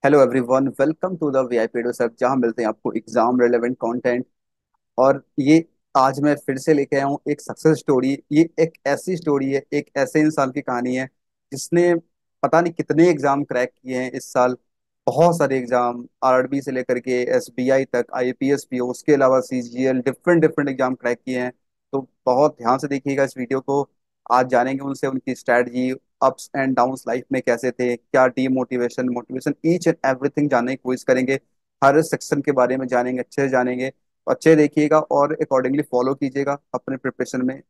Hello everyone, welcome to the VIP sir, जहां मिलते हैं आपको एग्जाम रेलेवेंट कंटेंट। और ये आज मैं फिर से लेके आया हूँ एक सक्सेस स्टोरी। ये एक ऐसी स्टोरी है, एक ऐसे इंसान की कहानी है जिसने पता नहीं कितने एग्जाम क्रैक किए हैं इस साल। बहुत सारे एग्जाम, आरआरबी से लेकर के एसबीआई तक, आईपीएस भी हो, उसके अलावा CGL, different different exam crack किए हैं। तो बहुत ध्यान से देखिएगा इस वीडियो को। आज जानेंगे उनसे उनकी strategy, ups and downs life में कैसे थे, क्या demotivation, motivation, each and everything जानने की कोशिश करेंगे। हर सेक्शन के बारे में जानेंगे, अच्छे से जानेंगे। अच्छे देखिएगा और अकॉर्डिंगली फॉलो कीजिएगा अपने प्रिपरेशन में,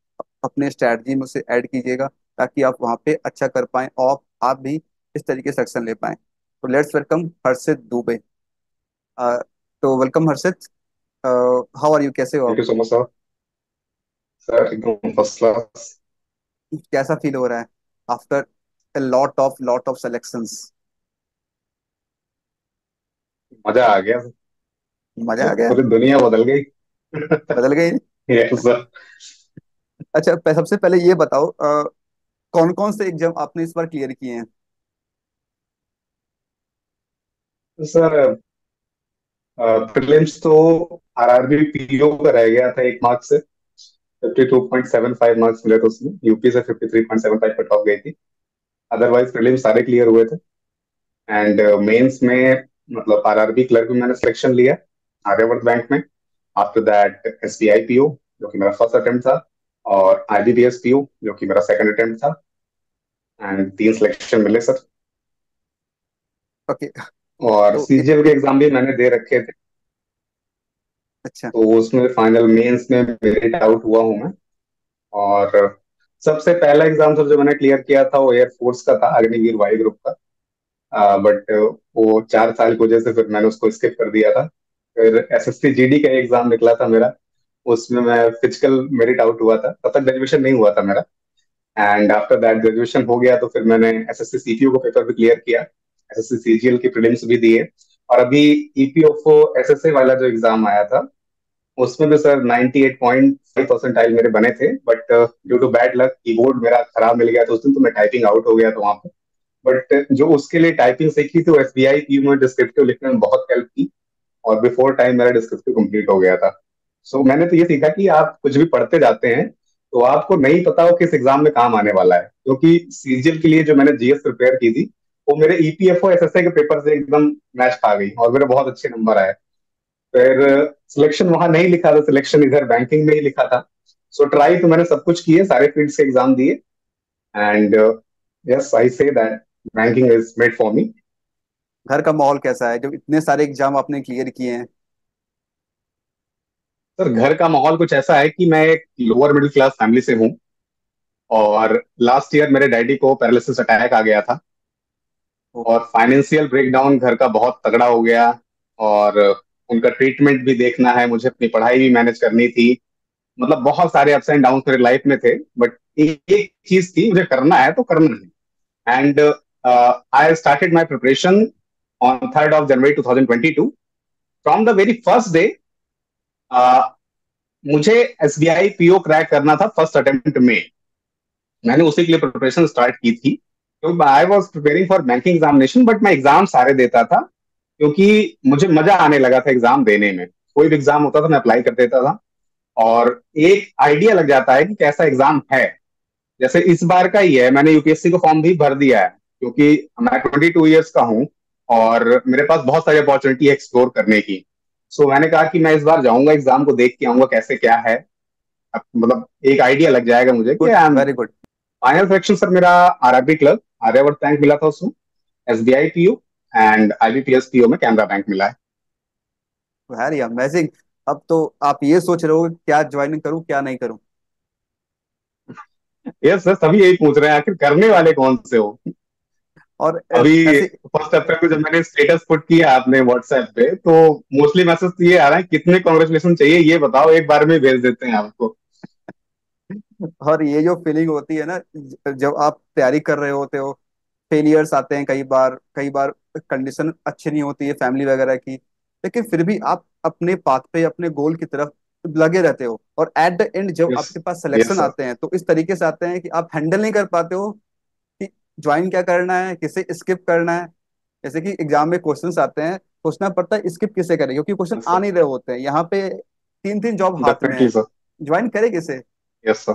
अपने स्ट्रैटेजी में उसे ऐड कीजिएगा, ताकि आप वहाँ पे अच्छा कर पाएं और आप भी इस तरीके से एक्शन ले पाएं। तो let's welcome Harshit Dubey. Uh, तो welcome Harshit. How are you, कैसे हो थैंक आप? You so much sir. Sir एकदम फर्स्ट क्लास। कैसा फील हो रहा है after a lot of selections? मजा आ गया। मजा आ गया? पूरी दुनिया बदल गई। बदल गई? Yes sir. अच्छा, सबसे पहले ये बताओ, कौन कौन से एग्जाम आपने इस बार क्लियर किए हैं? सर प्रीलिम्स तो आरआरबी पीओ का रह गया था एक मार्क्स से। 52.75 मार्क्स मिले थे उसमें, यूपी से 53.75 कट ऑफ गई थी। अदरवाइज प्रीलिम्स सारे क्लियर हुए थे। एंड मेंस में मतलब आरआरबी क्लर्क में मैंने सिलेक्शन लिया आर्यवर्त बैंक में। आफ्टर दैट एसबीआई पीओ जो कि मेरा फर्स्ट अटेम्प्ट था, और आईबीपीएस पीओ जो कि मेरा सेकंड अटेम्प्ट था। एंड 3 सिलेक्शन मिले सर। ओके। और तो सीजीएल के एग्जाम भी मैंने दे रखे थे। अच्छा। तो उसमें फाइनल मेंस में मेरिट आउट हुआ हूँ मैं। और सबसे पहला एग्जाम सर जो मैंने क्लियर किया था वो एयरफोर्स का था, अग्निवीर वायु ग्रुप का। बट वो 4 साल की वजह से फिर मैंने उसको स्किप कर दिया था। फिर एसएससी जीडी का एग्जाम निकला था मेरा। उसमें मैं फिजिकल मेरिट आउट हुआ था, तब तक ग्रेजुएशन नहीं हुआ था मेरा। एंड आफ्टर दैट ग्रेजुएशन हो गया तो फिर मैंने एसएससी सीपीयू का पेपर भी क्लियर किया। एसएससी सीजीएल की प्रीलिम्स भी दिए। और अभी ईपीएफओ एसएसए वाला जो एग्जाम आया था उसमें भी सर 98.5 परसेंटाइल मेरे बने थे। But due to bad luck keyboard मेरा खराब मिल गया था उस दिन, तो मैं टाइपिंग आउट हो गया था वहां पे। बट जो उसके लिए टाइपिंग सीखी थी वो एसबीआई की में डिस्क्रिप्टिव लिखने में बहुत हेल्प की। और बिफोर टाइम मेरा डिस्क्रिप्टिव कंप्लीट हो गया था। सो मैंने तो ये सीखा कि आप कुछ भी पढ़ते जाते हैं तो आपको नहीं पता हो किस एग्जाम में काम आने वाला है। क्योंकि सीजीएल के लिए जो मैंने जीएस प्रिपेयर की थी वो मेरे ईपीएफओ एसएसए के पेपर से एकदम मैच खा गई और मेरे बहुत अच्छे नंबर आए। फिर सिलेक्शन वहां नहीं लिखा था, सिलेक्शन इधर बैंकिंग में ही लिखा था। सो ट्राई तो मैंने सब कुछ किए, सारे फील्ड्स के एग्जाम दिए। And yes I say that banking is made for me. घर का माहौल कैसा है जब इतने सारे एग्जाम आपने क्लियर किए हैं? सर घर का माहौल कुछ ऐसा है कि मैं एक लोअर मिडिल क्लास फैमिली से हूँ। और लास्ट ईयर मेरे डैडी को पैरालिसिस अटैक आ गया था। ओ, और फाइनेंशियल ब्रेकडाउन घर का बहुत तगड़ा हो गया। और उनका ट्रीटमेंट भी देखना है, मुझे अपनी पढ़ाई भी मैनेज करनी थी। मतलब बहुत सारे अप्स एंड डाउन मेरे लाइफ में थे। बट एक चीज थी, मुझे करना है तो करना है। And I started my preparation on 3rd of January 2022। From the very first day मुझे एसबीआई पीओ क्रैक करना था फर्स्ट अटेम्प्ट में। मैंने उसी के लिए प्रिपरेशन स्टार्ट की थी। तो I was preparing for banking examination, but मैं एग्जाम सारे देता था क्योंकि मुझे मजा आने लगा था एग्जाम देने में। कोई भी एग्जाम होता था मैं अप्लाई कर देता था। और एक आइडिया लग जाता है कि कैसा एग्जाम है। जैसे इस बार का ही है, मैंने यूपीएससी का फॉर्म भी भर दिया है क्योंकि मैं 22 ईयर्स का हूँ। और मेरे पास बहुत सारी अपॉर्चुनिटी है एक्सप्लोर करने की। सो मैंने कहा कि मैं इस बार जाऊंगा, एग्जाम को देख के आऊंगा कैसे क्या है। मतलब एक आइडिया लग जाएगा मुझे कि good, I am. Very good. Final selection sir मेरा आरआरबी क्लर्क आर्यावर्त बैंक मिला था उसमें, SBI PO and IBPS PO में कैनरा बैंक मिला है। Very amazing. अब तो आप ये सोच रहे हो क्या ज्वाइन करूं क्या नहीं करूं? यस सर, सभी यही पूछ रहे हैं आखिर करने वाले कौन से हो। और अभी ऐसे। फर्स्ट अप्रैल को जब मैंने स्टेटस पुट किया आपने व्हाट्सएप पे, तो मोस्टली मैसेज तो ये आ रहा है कितने कॉन्ग्रेचुलेशन चाहिए ये बताओ, एक बार में भेज देते हैं आपको। और ये जो फीलिंग होती है ना, जब आप तैयारी कर रहे होते हो, फेलियर्स आते हैं कई बार, कई बार कंडीशन अच्छी नहीं होती है फैमिली वगैरह की, लेकिन फिर भी आप अपने पाथ पे, अपने गोल की तरफ लगे रहते हो, और एट द एंड जब यस। आपके पास यस सिलेक्शन सर। आते हैं तो इस तरीके से आते हैं कि आप हैंडल नहीं कर पाते हो कि ज्वाइन क्या करना है, किसे स्किप करना है। जैसे कि एग्जाम में क्वेश्चंस आते हैं, सोचना पड़ता है स्किप किसे करें, क्योंकि क्वेश्चन आ सर, नहीं रहे होते हैं। यहाँ पे तीन तीन जॉब हाथ में डेफिनेटली है, सर। ज्वाइन करे किसे? Yes sir.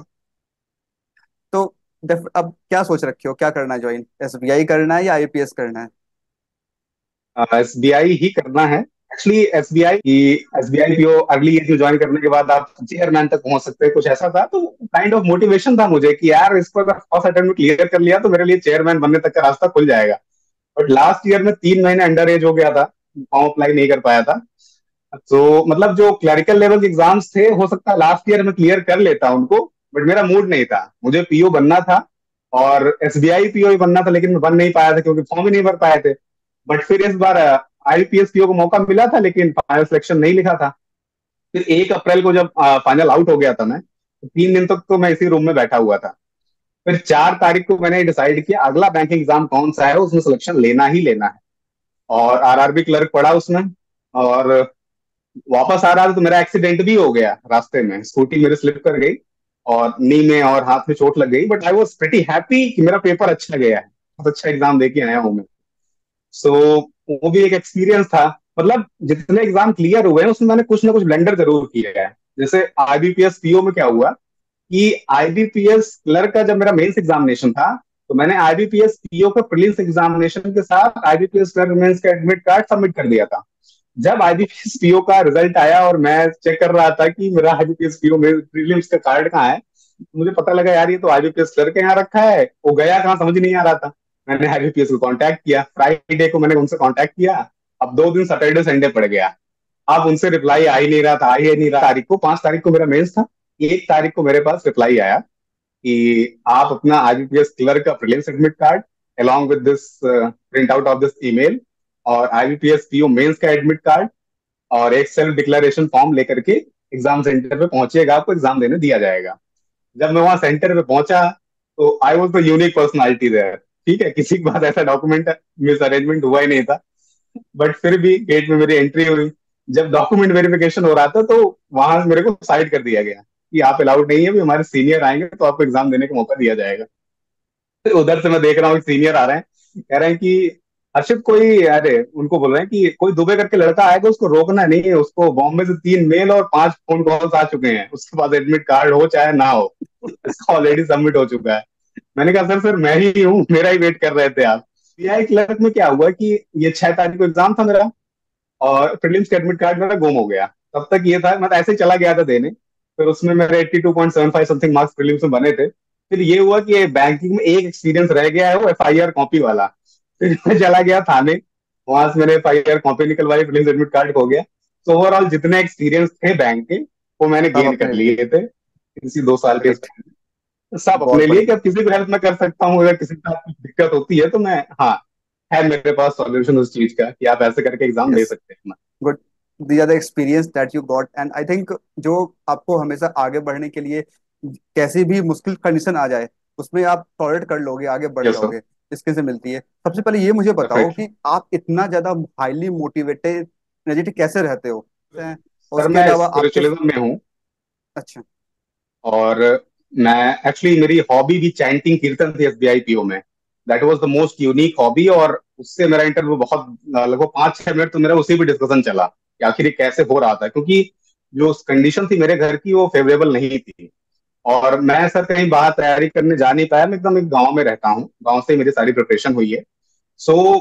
तो अब क्या सोच रखे हो, क्या करना है ज्वाइन? एसबीआई करना है या आईपीएस करना है? एसबीआई ही करना है actually. SBI PO early age में ज्वाइन करने के बाद आप चेयरमैन तक पहुंच सकते हैं, कुछ ऐसा था। तो काइंड ऑफ मोटिवेशन था मुझे कि यार इसको अगर फर्स्ट अटेम्प्ट में क्लियर कर लिया तो मेरे लिए चेयरमैन बनने तक का रास्ता खुल जाएगा। बट लास्ट ईयर में 3 महीने अंडर एज हो गया था, फॉर्म अप्लाई नहीं कर पाया था। तो मतलब जो क्लरिकल लेवल के एग्जाम्स थे, हो सकता है लास्ट ईयर में क्लियर कर लेता उनको, बट मेरा मूड नहीं था, मुझे पीओ बनना था। और एसबीआई पीओ ही बनना था, लेकिन मैं बन नहीं पाया था क्योंकि फॉर्म ही नहीं भर पाए थे। बट फिर इस बार आईपीएस पीओ को मौका मिला था, लेकिन फाइनल सिलेक्शन नहीं लिखा था। फिर 1 अप्रैल को जब फाइनल आउट हो गया था मैं, तो 3 दिन तक तो मैं इसी रूम में बैठा हुआ था। फिर 4 तारीख को मैंने डिसाइड किया अगला बैंकिंग एग्जाम कौन सा है, उसमें सिलेक्शन लेना ही लेना है। और आरआरबी क्लर्क पढ़ा उसमें। और वापस आ रहा था तो मेरा एक्सीडेंट भी हो गया, रास्ते में स्कूटी मेरी स्लिप कर गई और नी में और हाथ में चोट लग गई। But I was pretty happy कि मेरा पेपर अच्छा गया है, बहुत अच्छा एग्जाम दे के आया हूँ मैं। सो वो भी एक एक्सपीरियंस था। मतलब जितने एग्जाम क्लियर हुए हैं उसमें मैंने कुछ ना कुछ ब्लेंडर जरूर किया है। जैसे आईबीपीएस पीओ में क्या हुआ कि आईबीपीएस क्लर्क का जब मेरा मेंस एग्जामिनेशन था, तो मैंने आईबीपीएस पीओ का प्रीलिम्स एग्जामिनेशन के साथ आईबीपीएस क्लर्क मेंस का एडमिट कार्ड सबमिट कर दिया था। जब आईबीपीएस पीओ का रिजल्ट आया और मैं चेक कर रहा था कि मेरा आईबीपीएस पीओ में प्रीलिम्स का कार्ड कहाँ है, तो मुझे पता लगा यार ये तो आईबीपीएस क्लर्क के यहाँ रखा है, वो गया कहाँ समझ नहीं आ रहा था। मैंने आईबीपीएस को कांटेक्ट किया, फ्राइडे को मैंने उनसे कांटेक्ट किया। अब 2 दिन सैटरडे संडे पड़ गया, अब उनसे रिप्लाई आ ही नहीं रहा था, आ ही नहीं रहा। तारीख को 5 तारीख को मेरा मेंस था, 1 तारीख को मेरे पास रिप्लाई आया कि आप अपना आईबीपीएस क्लर्क का prelims admit card along with this print out of this email और आईबीपीएस पीओ मेंस का एडमिट कार्ड और एक सेल्फ डिक्लेरेशन फॉर्म लेकर के एग्जाम सेंटर पे पहुंचिएगा, आपको एग्जाम देने दिया जाएगा। जब मैं वहां सेंटर पे पहुंचा तो I was the unique personality there. ठीक है, किसी के पास ऐसा डॉक्यूमेंट मिस अरेंजमेंट हुआ ही नहीं था। बट फिर भी गेट में मेरी एंट्री हुई। जब डॉक्यूमेंट वेरिफिकेशन हो रहा था तो वहां मेरे को साइड कर दिया गया कि आप अलाउड नहीं है, भी हमारे सीनियर आएंगे तो आपको एग्जाम देने का मौका दिया जाएगा। फिर उधर से मैं देख रहा हूँ सीनियर आ रहे हैं, कह रहे हैं कि हर्षित कोई, अरे उनको बोल रहे हैं कि कोई दुबे करके लड़का आएगा, उसको रोकना नहीं है, उसको बॉम्बे से 3 मेल और 5 फोन कॉल्स आ चुके हैं, उसके पास एडमिट कार्ड हो चाहे ना हो, इसका ऑलरेडी सबमिट हो चुका है। मैंने कहा सर सर मैं ही हूँ, मेरा ही वेट कर रहे थे आप। पीआई क्लर्क में क्या हुआ कि ये 6 तारीख को एग्जाम था मेरा, और प्रीलिम्स का एडमिट कार्ड मेरा गुम हो गया। तब तक ये था, मैं ऐसे ही चला गया था देने। फिर उसमें मेरे 82.75 समथिंग मार्क्स प्रीलिम्स में बने थे। फिर ये हुआ कि बैंकिंग में एक एक्सपीरियंस रह गया है, वो एफआईआर कॉपी वाला। फिर मैं चला गया थाने, वहां से मैंने एफआईआर कॉपी निकलवाई, प्रीलिम्स एडमिट कार्ड हो गया। तो ओवरऑल जितने एक्सपीरियंस थे बैंक के, वो मैंने सब गेन कर अपने लिए। लिए थे इसी 2 साल के ग्रेट। span में। सब अपने बहुत लिए कि बढ़िया। अब किसी को हेल्प मैं कर सकता हूँ, अगर किसी के साथ कुछ दिक्कत होती है तो मैं, हाँ, है मेरे पास सॉल्यूशन उस चीज का कि आप ऐसे करके एग्जाम दे यस। सकते हैं। Good. These are the experience that you got, and I think जो आपको हमेशा आगे बढ़ने के लिए, कैसी भी मुश्किल कंडीशन आ जाए उसमें आप टॉलरेट कर लोगे, आगे बढ़ यस सर। जाओगे। इसके से मिलती है। सबसे पहले ये मुझे बताओ डेफिनेटली। कि आप इतना ज्यादा हाईली मोटिवेटेड, एनर्जेटिक कैसे रहते हो? हैं? और सर उसके मैं अलावा आपके। स्पिरिचुअलिज्म में हूँ। अच्छा। और मैं एक्चुअली, मेरी हॉबी भी चैंटिंग कीर्तन थी एसबीआई पीओ में। That was the most unique hobby. और उससे मेरा इंटरव्यू बहुत, लगभग 5-6 मिनट तो मेरा उसी भी डिस्कशन चला कि आखिर ये कैसे हो रहा था, क्योंकि जो कंडीशन थी मेरे घर की वो फेवरेबल नहीं थी। और मैं सर कहीं बाहर तैयारी करने जा नहीं पाया, मैं एकदम एक गांव में रहता हूँ, गांव से मेरी सारी प्रिपरेशन हुई है। सो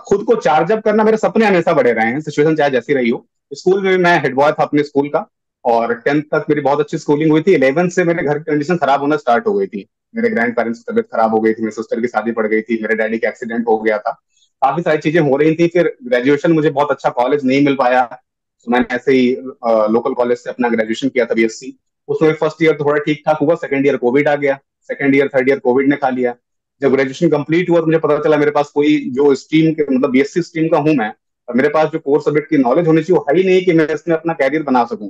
खुद को चार्ज अप करना मेरे सपने हमेशा बड़े रहे हैं, सिचुएशन चाहे जैसी रही हो। स्कूल में भी मैं हेड बॉय था अपने स्कूल का, और 10th तक मेरी बहुत अच्छी स्कूलिंग हुई थी। 11th से मेरे घर की कंडीशन खराब होना स्टार्ट हो गई थी। मेरे ग्रैंड पेरेंट्स की तबीयत खराब हो गई थी, मेरी सिस्टर की शादी पड़ गई थी, मेरे डैडी का एक्सीडेंट हो गया था, काफी सारी चीजें हो रही थी। फिर ग्रेजुएशन मुझे बहुत अच्छा कॉलेज नहीं मिल पाया, तो मैंने ऐसे ही लोकल कॉलेज से अपना ग्रेजुएशन किया था, बीएससी। उसमें फर्स्ट ईयर तो थोड़ा ठीक ठाक हुआ, सेकंड ईयर कोविड आ गया, second year third year Covid ने खा लिया। जब ग्रेजुएशन कंप्लीट हुआ तो मुझे पता चला मेरे पास कोई जो स्ट्रीम के, मतलब बीएससी स्ट्रीम का हूं मैं, और मेरे पास जो कोर सब्जेक्ट की नॉलेज होनी चाहिए वो है ही नहीं कि मैं इसमें अपना कैरियर बना सकूं।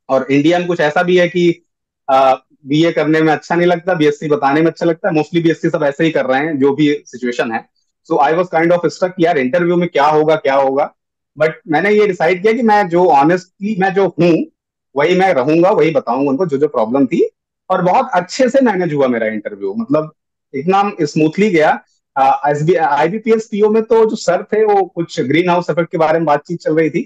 और इंडिया में कुछ ऐसा भी है कि बीए करने में अच्छा नहीं लगता, बीएससी बताने में अच्छा लगता है। मोस्टली बीएससी सब ऐसे ही कर रहे हैं जो भी सिचुएशन है। So I was kind of stuck यार, इंटरव्यू में क्या होगा क्या होगा। बट मैंने ये डिसाइड किया कि मैं जो ऑनेस्टली मैं जो हूँ वही मैं रहूंगा, वही बताऊंगा उनको जो जो प्रॉब्लम थी। और बहुत अच्छे से मैनेज हुआ मेरा इंटरव्यू, मतलब इतना स्मूथली गया। एस बी आईबीपीएस पीओ में तो जो सर थे वो कुछ ग्रीन हाउस इफेक्ट के बारे में बातचीत चल रही थी,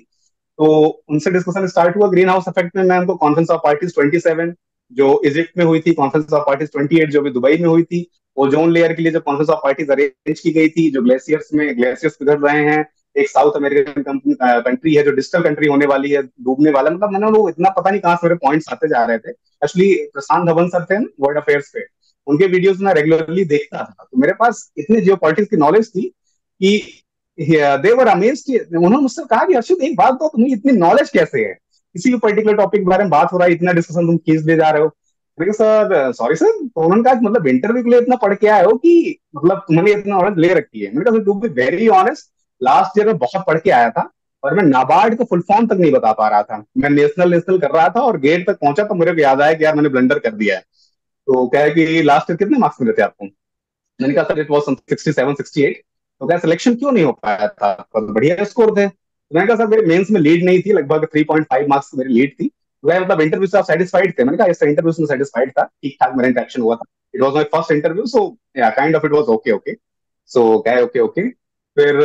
तो उनसे डिस्कशन स्टार्ट हुआ ग्रीन हाउस इफेक्ट में। मैं उनको कॉन्फ्रेंस ऑफ पार्टीज 27 जो इजिप्ट में हुई थी, कॉन्फ्रेंस ऑफ पार्टीज 28 जो भी दुबई में हुई थी, ओजोन लेयर के लिए जो कॉन्फ्रेंस ऑफ पार्टीज अरेंज की गई थी, जो ग्लेशियर्स पिघल रहे हैं, एक साउथ अमेरिकन कंट्री है जो डिजिटल कंट्री होने वाली है, डूबने वाला, मतलब मैंने वो इतना पता नहीं कहाँ से मेरे पॉइंट्स आते जा रहे थे। एक्चुअली प्रशांत धवन सर थे वर्ल्ड अफेयर्स पे, उनके वीडियोस मैं रेगुलरली देखता था, तो मेरे पास इतनी जियो की नॉलेज थी कि देवर अमेज्ड। उन्होंने मुझसे कहा कि अर्षित एक बात, तो तुम्हें इतनी नॉलेज कैसे है, किसी भी पर्टिकुलर टॉपिक के बारे में बात हो रहा है, इतना डिस्कशन तुम खींच ले जा रहे हो। मैंने कहा सर सॉरी सर, तो उन्होंने कहा कि मतलब इंटरव्यू के लिए इतना पढ़ के आए हो कि मतलब तुमने इतना नॉलेज ले रखी है। मैंने कहा to be very honest, last year में बहुत पढ़ के आया था और मैं नाबार्ड का फुल फॉर्म तक नहीं बता पा रहा था। मैं नेशनल नेशनल कर रहा था और गेट तक पहुंचा तो मेरे को याद आया कि यार मैंने ब्लंडर कर दिया है। तो क्या है कि लास्ट ईयर कितने मार्क्स मिले थे आपको? मैंने कहा सर इट वॉज 67 68। तो क्या सिलेक्शन क्यों नहीं हो पाया था, बहुत बढ़िया स्कोर थे। तो मैंने कहा सर मेरे मेंस में लीड नहीं थी, लगभग 3.5 मार्क्स की मेरी लीड थी। वह मतलब इंटरव्यू से आप सेटिस्फाइड थे? मैंने कहा इस इंटरव्यू से सेटिस्फाइड था, ठीक ठाक मेरा इंटरेक्शन हुआ था, it was my first interview, so yeah kind of it was okay okay. So क्या है ओके ओके। फिर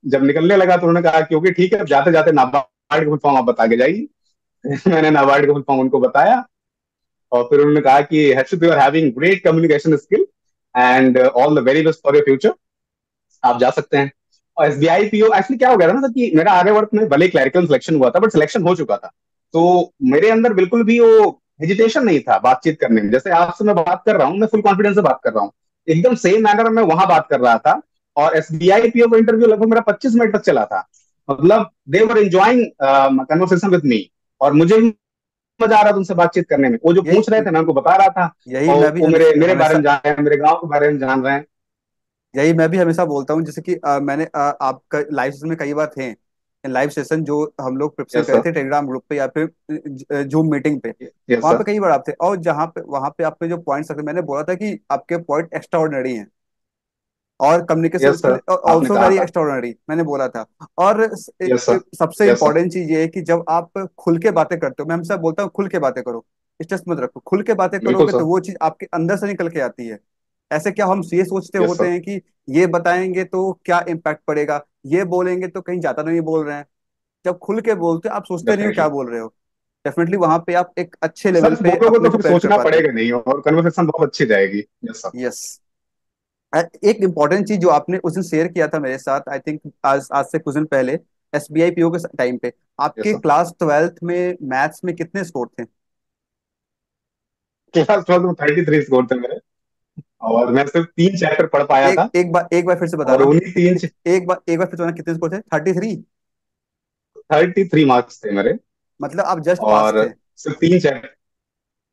जब निकलने लगा तो उन्होंने कहा कि ओके ठीक है, अब जाते जाते नाबार्ड का फुल फॉर्म आप बता के जाइए। मैंने नाबार्ड का फुल फॉर्म उनको बताया और फिर उन्होंने कहा कि Harshit you are having great communication skill and all the very best for your future, आप जा सकते हैं। और एसबीआई पीओ एक्चुअली क्या हो गया था ना सर कि मेरा आर्यवर्त में भले क्लैरिकल सिलेक्शन हुआ था बट सिलेक्शन हो चुका था, तो मेरे अंदर बिल्कुल भी वो हेजिटेशन नहीं था बातचीत करने में। जैसे आपसे मैं बात कर रहा हूँ, मैं फुल कॉन्फिडेंस से बात कर रहा हूँ, एकदम सेम मैनर में मैं वहां बात कर रहा था। और एसबीआई पीओ का इंटरव्यू लगभग मेरा 25 मिनट तक चला था। मतलब they were enjoying conversation with me, और मुझे भी मजा आ रहा था उनसे बातचीत करने में। वो जो पूछ रहे यही थे मैं उनको बता रहा था, यही और मैं भी वो मेरे हमेशा मेरे बारे हमेशा में जान रहे हैं, मेरे गांव के बारे में जान रहे हैं। यही मैं भी हमेशा बोलता हूँ, जैसे कि मैंने आपका लाइव सेशन में कई बार थे, लाइव सेशन जो हम लोग प्रिपरेशन यस करे सर। थे टेलीग्राम ग्रुप पे या फिर जूम मीटिंग पे, यस वहां पे सर। कई बार आप थे। और जहाँ पे वहां पे आपने जो पॉइंट्स रखे, मैंने बोला था कि आपके पॉइंट एक्स्ट्रा ऑर्डिनरी हैं और कम्युनिकेशन यस स्किल सर। आपने ऑल्सो कहा वेरी था। एक्स्ट्राऑर्डिनरी, मैंने बोला था। और यस सर। सबसे यस सर। इंपॉर्टेंट चीज ये है कि जब आप खुल के बातें करते हो, मैं हमेशा बोलता हूँ खुल के बातें करो, स्ट्रेस मत रखो, खुल के बातें बिल्कुल करोगे तो सर। वो चीज आपके अंदर से निकल के आती है। ऐसे क्या हम ये सोचते यस होते सर। हैं कि ये बताएंगे तो क्या इम्पैक्ट पड़ेगा, ये बोलेंगे तो कहीं ज्यादा नहीं बोल रहे हैं। जब खुल के बोलते हो आप सोचते नहीं हो क्या डेफिनेटली। बोल रहे हो, डेफिनेटली वहां पे आप एक अच्छे लेवल सच पे बोलोगे अपने तो को फिर प्रेजेंट कर सोचना पाते हो। पड़ेगा नहीं और कन्वर्सेशन बहुत अच्छी जाएगी। Yes sir. यस। एक इम्पॉर्टेंट चीज जो आपने उस दिन शेयर किया था मेरे साथ, आई थिंक आज आज से कुछ दिन पहले, एसबीआई पीओ के टाइम पे, यस आपके सर। क्लास ट्वेल्थ में मैथ्स में कितने स्कोर थे? क्लास 12 में 33 स्कोर थे मेरे, और मैं सिर्फ 3 चैप्टर पढ़ पाया था, एक बार फिर से और बताना। उन्हीं तीन एक बार फिर से बताना, कितने स्कोर थे? 33? 33 मार्क्स थे मेरे, मतलब आप जस्ट पास और थे? सिर्फ 3 चैप्टर।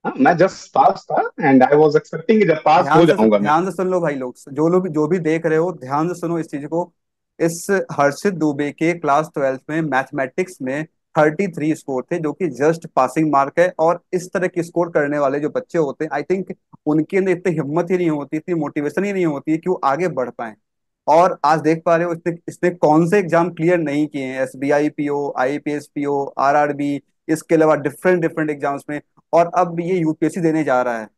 हाँ, मैं जस्ट पास था एंड आई वाज एक्सपेक्टिंग कि जब पास हो जाऊंगा मैं। ध्यान से सुन लो भाई लोग, जो भी देख रहे हो, ध्यान से सुनो इस चीज को। इस हर्षित दुबे के क्लास ट्वेल्थ में मैथमेटिक्स में 33 स्कोर थे, जो कि जस्ट पासिंग मार्क है। और इस तरह की स्कोर करने वाले जो बच्चे होते हैं, आई थिंक उनके अंदर इतनी हिम्मत ही नहीं होती, इतनी मोटिवेशन ही नहीं होती है कि वो आगे बढ़ पाए। और आज देख पा रहे हो इसने इसने कौन से एग्जाम क्लियर नहीं किए हैं, SBI PO, IPS PO, RRB, इसके अलावा डिफरेंट डिफरेंट एग्जाम्स में। और अब ये यूपीएससी देने जा रहा है।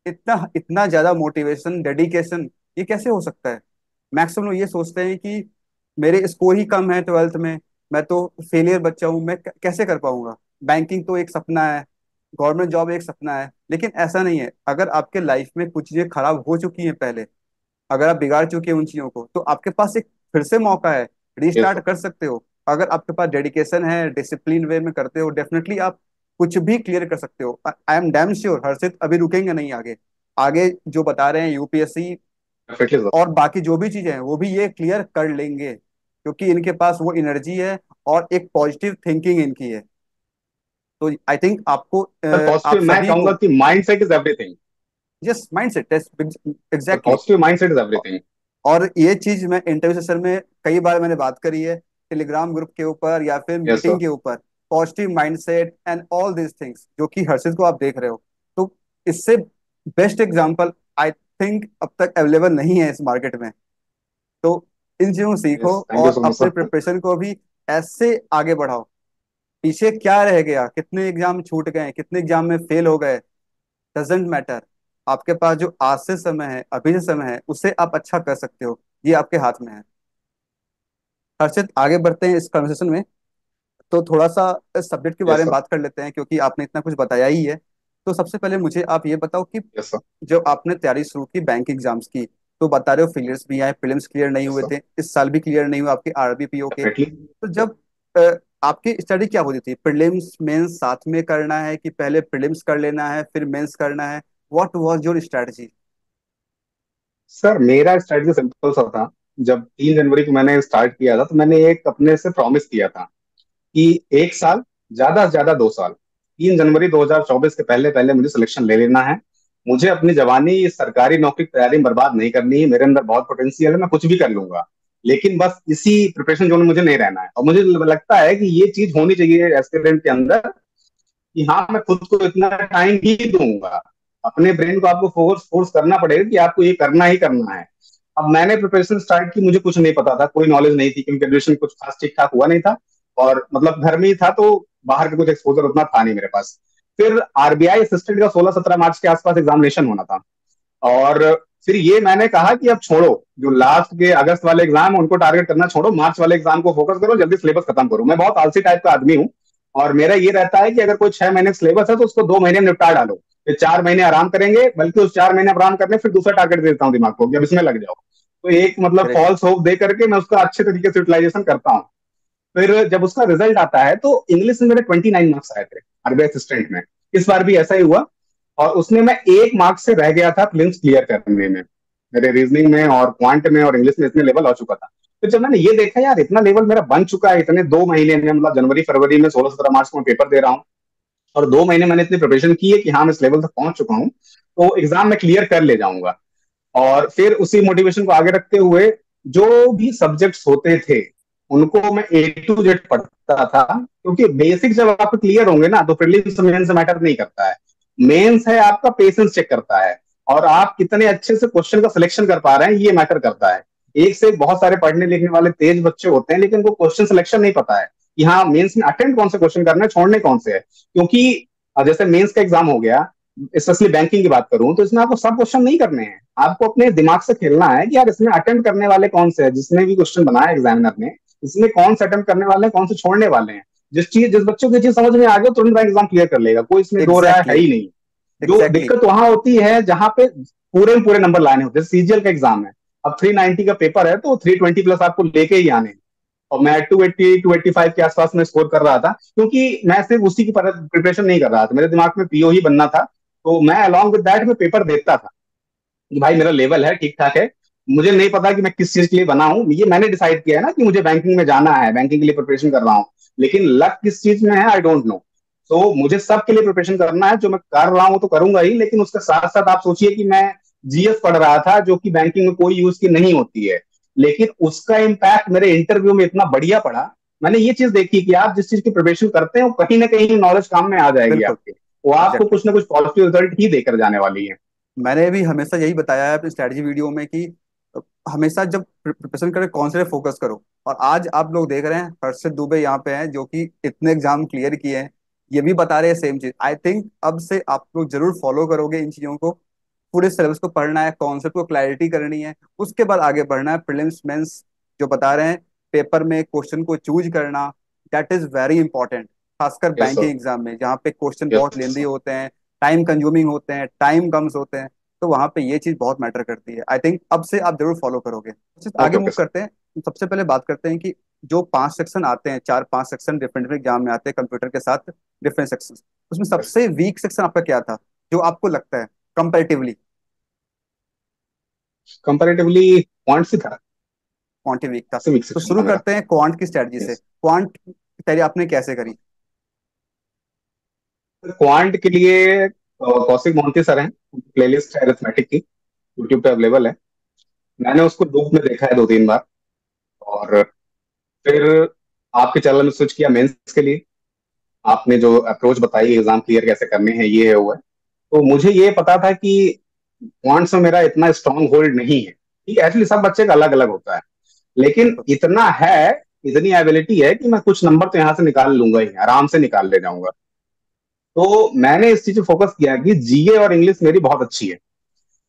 इतना इतना ज्यादा मोटिवेशन, डेडिकेशन, ये कैसे हो सकता है? मैक्सिमम लोग ये सोचते हैं कि मेरे स्कोर ही कम है ट्वेल्थ में, मैं तो फेलियर बच्चा हूँ, मैं कैसे कर पाऊंगा। बैंकिंग तो एक सपना है, गवर्नमेंट जॉब एक सपना है, लेकिन ऐसा नहीं है। अगर आपके लाइफ में कुछ चीजें खराब हो चुकी हैं पहले, अगर आप बिगाड़ चुके हैं उन चीजों को, तो आपके पास एक फिर से मौका है, यस रीस्टार्ट सर। कर सकते हो। अगर आपके पास डेडिकेशन है, डिसिप्लिन वे में करते हो, डेफिनेटली आप कुछ भी क्लियर कर सकते हो। आई एम डैम श्योर हर्षित अभी रुकेंगे नहीं आगे। आगे जो बता रहे हैं यूपीएससी डेफिनेटली सर। और बाकी जो भी चीजें हैं वो भी ये क्लियर कर लेंगे, क्योंकि इनके पास वो एनर्जी है और एक पॉजिटिव थिंकिंग इनकी है। तो आई थिंक आपको सर आप पॉजिटिव मैं सभी कहूंगा को, कि mindset is everything. Yes, mind set, sir exactly. Positive mindset is everything. और ये चीज मैं इंटरव्यू सेशन में कई बार मैंने बात करी है, टेलीग्राम ग्रुप के ऊपर या फिर यस सर। मीटिंग के ऊपर, positive mindset and all these things जो कि हर्षित को आप देख रहे हो। तो इससे बेस्ट एग्जांपल आई थिंक अब तक अवेलेबल नहीं है इस मार्केट में। तो इन चीजों को सीखो यस, थैंक यू और सो मच अपने सर। प्रिपरेशन को भी ऐसे आगे बढ़ाओ। पीछे क्या रह गया, कितने एग्जाम छूट गए, कितने एग्जाम में फेल हो गए, डजेंट मैटर। आपके पास जो आज से समय है, अभी से समय है, उसे आप अच्छा कर सकते हो। ये आपके हाथ में है। हर्षित, आगे बढ़ते हैं इस कन्वर्सेशन में। तो थोड़ा सा सब्जेक्ट के बारे यस में सर। बात कर लेते हैं, क्योंकि आपने इतना कुछ बताया ही है। तो सबसे पहले मुझे आप ये बताओ कि यस सर। जो आपने तैयारी शुरू की बैंक एग्जाम्स की, तो बता रहे हो फेलियर्स भी आए, प्रीलिम्स क्लियर नहीं यस हुए सर। थे, इस साल भी क्लियर नहीं हुए आपके आरबीपीओ के। डेफिनेटली। तो जब अ, आपकी स्टडी क्या होती थी? प्रीलिम्स मेंस साथ में करना है कि पहले प्रीलिम्स कर लेना है फिर मेंस करना है? What was your strategy? Sir मेरा स्ट्रेटजी सिंपल सा था। जब 3 जनवरी को मैंने स्टार्ट किया था तो मैंने एक अपने से प्रॉमिस किया था कि 1 साल, ज्यादा से ज्यादा 2 साल, 3 जनवरी 2024 के पहले पहले मुझे सिलेक्शन ले लेना है। मुझे अपनी जवानी इस सरकारी नौकरी की तैयारी में बर्बाद नहीं करनी है। मेरे अंदर बहुत पोटेंशियल है, मैं कुछ भी कर लूंगा, लेकिन बस इसी प्रिपरेशन जोन में मुझे नहीं रहना है। और मुझे लगता है कि ये चीज होनी चाहिए एस्पिरेंट के अंदर कि हाँ मैं खुद को इतना टाइम ही दूंगा। अपने ब्रेन को आपको फोर्स फोर्स करना पड़ेगा कि आपको ये करना ही करना है। अब मैंने प्रिपरेशन स्टार्ट की, मुझे कुछ नहीं पता था, कोई नॉलेज नहीं थी, क्योंकि ग्रेजुएशन कुछ खास ठीक ठाक हुआ नहीं था और मतलब घर में ही था, तो बाहर का कुछ एक्सपोजर उतना था नहीं मेरे पास। फिर आरबीआई असिस्टेंट का 16-17 मार्च के आसपास एग्जामिनेशन होना था। और फिर ये मैंने कहा कि अब छोड़ो, जो लास्ट के अगस्त वाले एग्जाम उनको टारगेट करना छोड़ो, मार्च वाले एग्जाम को फोकस करो, जल्दी सिलेबस खत्म करो। मैं बहुत आलसी टाइप का आदमी हूँ और मेरा ये रहता है कि अगर कोई 6 महीने सिलेबस है तो उसको 2 महीने में निपटा डालो, फिर 4 महीने आराम करेंगे, बल्कि उस 4 महीने आराम करने फिर दूसरा टारगेट देता हूँ दिमाग को कि अब इसमें लग जाओ। तो एक मतलब करेक्ट। फॉल्स होप दे करके मैं उसका अच्छे तरीके से यूटिलाइजेशन करता हूँ। फिर जब उसका रिजल्ट आता है तो इंग्लिश में मेरे 29 मार्क्स आए थे आरबीआई असिस्टेंट में। इस बार भी ऐसा ही हुआ और उसमें मैं 1 मार्क से रह गया था प्रीलिम्स क्लियर करने में। मेरे रीजनिंग में और क्वांट में और इंग्लिश में इतने लेवल आ चुका था। फिर जब मैंने ये देखा यार इतना लेवल मेरा बन चुका है इतने 2 महीने में, मतलब जनवरी फरवरी में 16-17 मार्च को मैं पेपर दे रहा हूँ और 2 महीने मैंने इतनी प्रिपरेशन की है कि हाँ मैं इस लेवल तक पहुंच चुका हूँ, तो एग्जाम में क्लियर कर ले जाऊंगा। और फिर उसी मोटिवेशन को आगे रखते हुए जो भी सब्जेक्ट्स होते थे उनको मैं A to Z पढ़ता था, क्योंकि बेसिक जब आपको क्लियर होंगे ना तो प्रीलिम्स मेंस मैटर नहीं करता है। मेंस है आपका पेशेंस चेक करता है और आप कितने अच्छे से क्वेश्चन का सिलेक्शन कर पा रहे हैं, ये मैटर करता है। एक से बहुत सारे पढ़ने लिखने वाले तेज बच्चे होते हैं लेकिन उनको क्वेश्चन सिलेक्शन नहीं पता है कि हाँ मेंस में अटेम्प्ट कौन से क्वेश्चन करने हैं, छोड़ने कौन से है। क्योंकि जैसे मेंस का एग्जाम हो गया, स्पेशली बैंकिंग की बात करूं तो इसमें आपको सब क्वेश्चन नहीं करने हैं, आपको अपने दिमाग से खेलना है कि यार इसमें अटेम्प्ट करने वाले कौन से हैं, जिसने भी क्वेश्चन बनाया एग्जामिनर ने इसमें कौन से अटेम्प्ट करने वाले हैं कौन से छोड़ने वाले हैं। जिस बच्चों की चीज समझ में आ गया तुरंत एग्जाम क्लियर कर लेगा, कोई इसमें दो राय है एग्जैक्टली। ही नहीं। जो एग्जैक्टली। दिक्कत वहां होती है जहां पे पूरे में पूरे नंबर लाने होते हैं, सीजीएल का एग्जाम है, अब 390 का पेपर है तो 320 प्लस आपको लेके ही आने हैं। और मैं 280 285 के आसपास में स्कोर कर रहा था, क्योंकि मैं सिर्फ उसी की प्रिपरेशन नहीं कर रहा था, मेरे दिमाग में पीओ ही बनना था। तो मैं अलॉन्ग विद दैट में पेपर देखता था कि भाई मेरा लेवल है ठीक ठाक है। मुझे नहीं पता कि मैं किस चीज के लिए बना हूं, ये मैंने डिसाइड किया है ना कि मुझे बैंकिंग में जाना है, बैंकिंग के लिए प्रिपरेशन कर रहा हूँ, लेकिन लक किस चीज में है आई डोंट नो। तो मुझे सबके लिए प्रिपरेशन करना है, जो मैं कर रहा हूँ तो करूंगा ही, लेकिन उसके साथ साथ आप सोचिए कि मैं जीएस पढ़ रहा था जो कि बैंकिंग में कोई यूज की नहीं होती है, लेकिन उसका इम्पैक्ट मेरे इंटरव्यू में इतना बढ़िया पड़ा। मैंने ये चीज देखी कि आप जिस चीज की प्रिपरेशन करते हैं वो कहीं ना कहीं नॉलेज काम में आ जाएगी बिल्कुल। आपके, वो आपको एग्जैक्टली। कुछ ना कुछ पॉजिटिव रिजल्ट ही देकर जाने वाली है। मैंने भी हमेशा यही बताया है अपनी स्ट्रैटेजी वीडियो में कि हमेशा जब प्रिपरेशन करें कॉन्सेंट्रेट फोकस करो। और आज आप लोग देख रहे हैं हर्षित दुबे यहाँ पे हैं, जो कि इतने एग्जाम क्लियर किए हैं, ये भी बता रहे हैं सेम चीज। आई थिंक अब से आप लोग जरूर फॉलो करोगे इन चीजों को। पूरे सिलेबस को पढ़ना है, कॉन्सेप्ट को क्लैरिटी करनी है, उसके बाद आगे बढ़ना है। प्रीलिम्स मेंस जो बता रहे हैं, पेपर में क्वेश्चन को चूज करना, दैट इज वेरी इंपॉर्टेंट। खासकर यस बैंकिंग सर। एग्जाम में जहाँ पे क्वेश्चन बहुत यस लेंदी सर। होते हैं, टाइम कंज्यूमिंग होते हैं, टाइम कम्स होते हैं, तो वहां पे ये चीज बहुत मैटर करती है। आई थिंक अब से आप जरूर फॉलो करोगे। आगे ओके मूव ओके करते हैं। सबसे पहले बात करते हैं कि जो 5 सेक्शन आते हैं, 4 5 सेक्शन डिफरेंट डिफरेंट एग्जाम में आते हैं कंप्यूटर के साथ, डिफरेंट सेक्शन, उसमें सर। सबसे वीक सेक्शन आपका क्या था, जो आपको लगता है कंपैरेटिवली? कंपैरेटिवली क्वांट से था, क्वांट वीक था। सबसे वीक तो सेक्शन शुरू था मेरा। करते हैं क्वांट की स्ट्रेटजी से। यस। क्वांट की तैयारी आपने कैसे करी? क्वांट के लिए कौशिक मोहंती सर हैं, प्लेलिस्ट है अरिथमेटिक की, यूट्यूब पे अवेलेबल है। मैंने उसको लूप में देखा है 2-3 बार। और फिर आपके चैनल में स्विच किया मेंस के लिए। आपने जो अप्रोच बताई एग्जाम क्लियर कैसे करने हैं ये है वो है, तो मुझे ये पता था कि क्वांट्स में मेरा इतना स्ट्रांग होल्ड नहीं है। ठीक है, एक्चुअली सब बच्चे का अलग अलग होता है, लेकिन बिल्कुल। इतना है, इतनी एबिलिटी है कि मैं कुछ नंबर तो यहाँ से निकाल लूंगा ही, आराम से निकाल ले जाऊंगा। तो मैंने इस चीज पे फोकस किया कि जीए और इंग्लिश मेरी बहुत अच्छी है,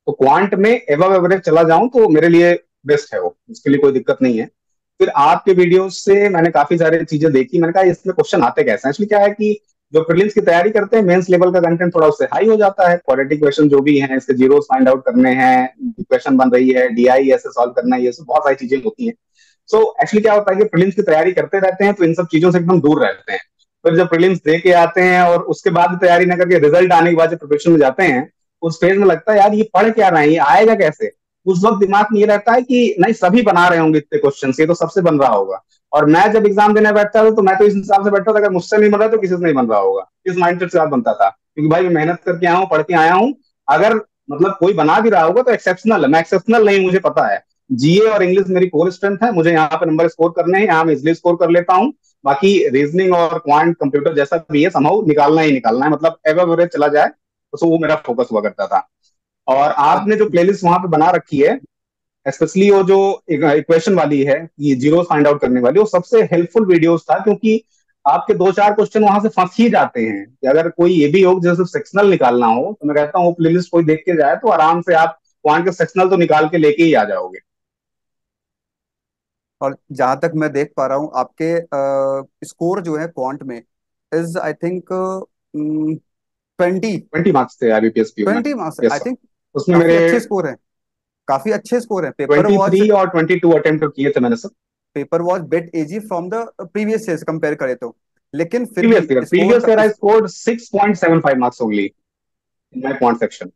तो क्वांट में एवब एवरेज चला जाऊं तो मेरे लिए बेस्ट है, वो उसके लिए कोई दिक्कत नहीं है। फिर आपके वीडियो से मैंने काफी सारी चीजें देखी, मैंने कहा इसमें क्वेश्चन आते कैसे हैं। एक्चुअली क्या है कि जो प्रीलिम्स की तैयारी करते हैं, मेंस लेवल का कंटेंट थोड़ा उससे हाई हो जाता है, क्वाड्रेटिक क्वेश्चन जो भी हैं इसके जीरोस फाइंड आउट करने हैं, क्वेश्चन बन रही है, डीआई ऐसे सॉल्व करना है, ये सब बहुत सारी चीजें होती हैं। सो एक्चुअली क्या होता है कि प्रीलिम्स की तैयारी करते रहते हैं तो इन सब चीजों से एकदम दूर रहते हैं। फिर जब प्रीलिम्स दे के आते हैं और उसके बाद तैयारी ना करके रिजल्ट आने के बाद जब प्रिपरेशन में जाते हैं, उस फेज में लगता है यार ये पढ़ क्या रहे हैं, ये आएगा कैसे। उस वक्त दिमाग में ये रहता है कि नहीं सभी बना रहे होंगे इतने क्वेश्चन, ये तो सबसे बन रहा होगा। और मैं जब एग्जाम देने बैठता था तो मैं तो इस हिसाब से बैठता था, अगर मुझसे नहीं बन रहा तो किसी से नहीं बन रहा होगा, इस माइंडसेट के साथ बनता था। क्योंकि भाई मैं मेहनत करके आया हूँ, पढ़ के आया हूँ। अगर मतलब कोई बना भी रहा होगा तो एक्सेप्शनल है, मैं एक्सेप्शनल नहीं, मुझे पता है। जीए और इंग्लिश मेरी कोर स्ट्रेंथ है, मुझे यहाँ पे नंबर स्कोर करने हैं, यहाँ मैं इजिली स्कोर कर लेता हूँ। बाकी रीजनिंग और क्वांट कंप्यूटर जैसा भी है समहाउ निकालना ही निकालना है, मतलब एवरेज एवरेज चला जाए तो वो मेरा फोकस हुआ करता था। और आपने जो प्लेलिस्ट वहां पे बना रखी है, स्पेशली वो जो इक्वेशन वाली है, ये जीरो फाइंड आउट करने वाली, वो सबसे हेल्पफुल वीडियोस था। क्योंकि आपके दो चार क्वेश्चन वहां से फंस ही जाते हैं कि अगर कोई ये भी हो जैसे सेक्शनल निकालना हो, तो मैं कहता हूँ वो प्लेलिस्ट कोई देख के जाए तो आराम से आप क्वांट के सेक्शनल तो निकाल के लेके ही आ जाओगे। और जहां तक मैं देख पा रहा हूँ आपके स्कोर जो है क्वांट में इज आई थिंक 20। 20 मार्क्स थे आईबीपीएस पीओ में। 20 marks I yes sir. Think. उसमें काफी मेरे अच्छे स्कोर है, काफी अच्छे स्कोर है। 23 और 22 अटेम्प्ट किए थे मैंने sir. Paper was bit easy from the previous year compare करे तो, लेकिन फिर भी previous year score previous year I scored 6.75 marks only in my quant section.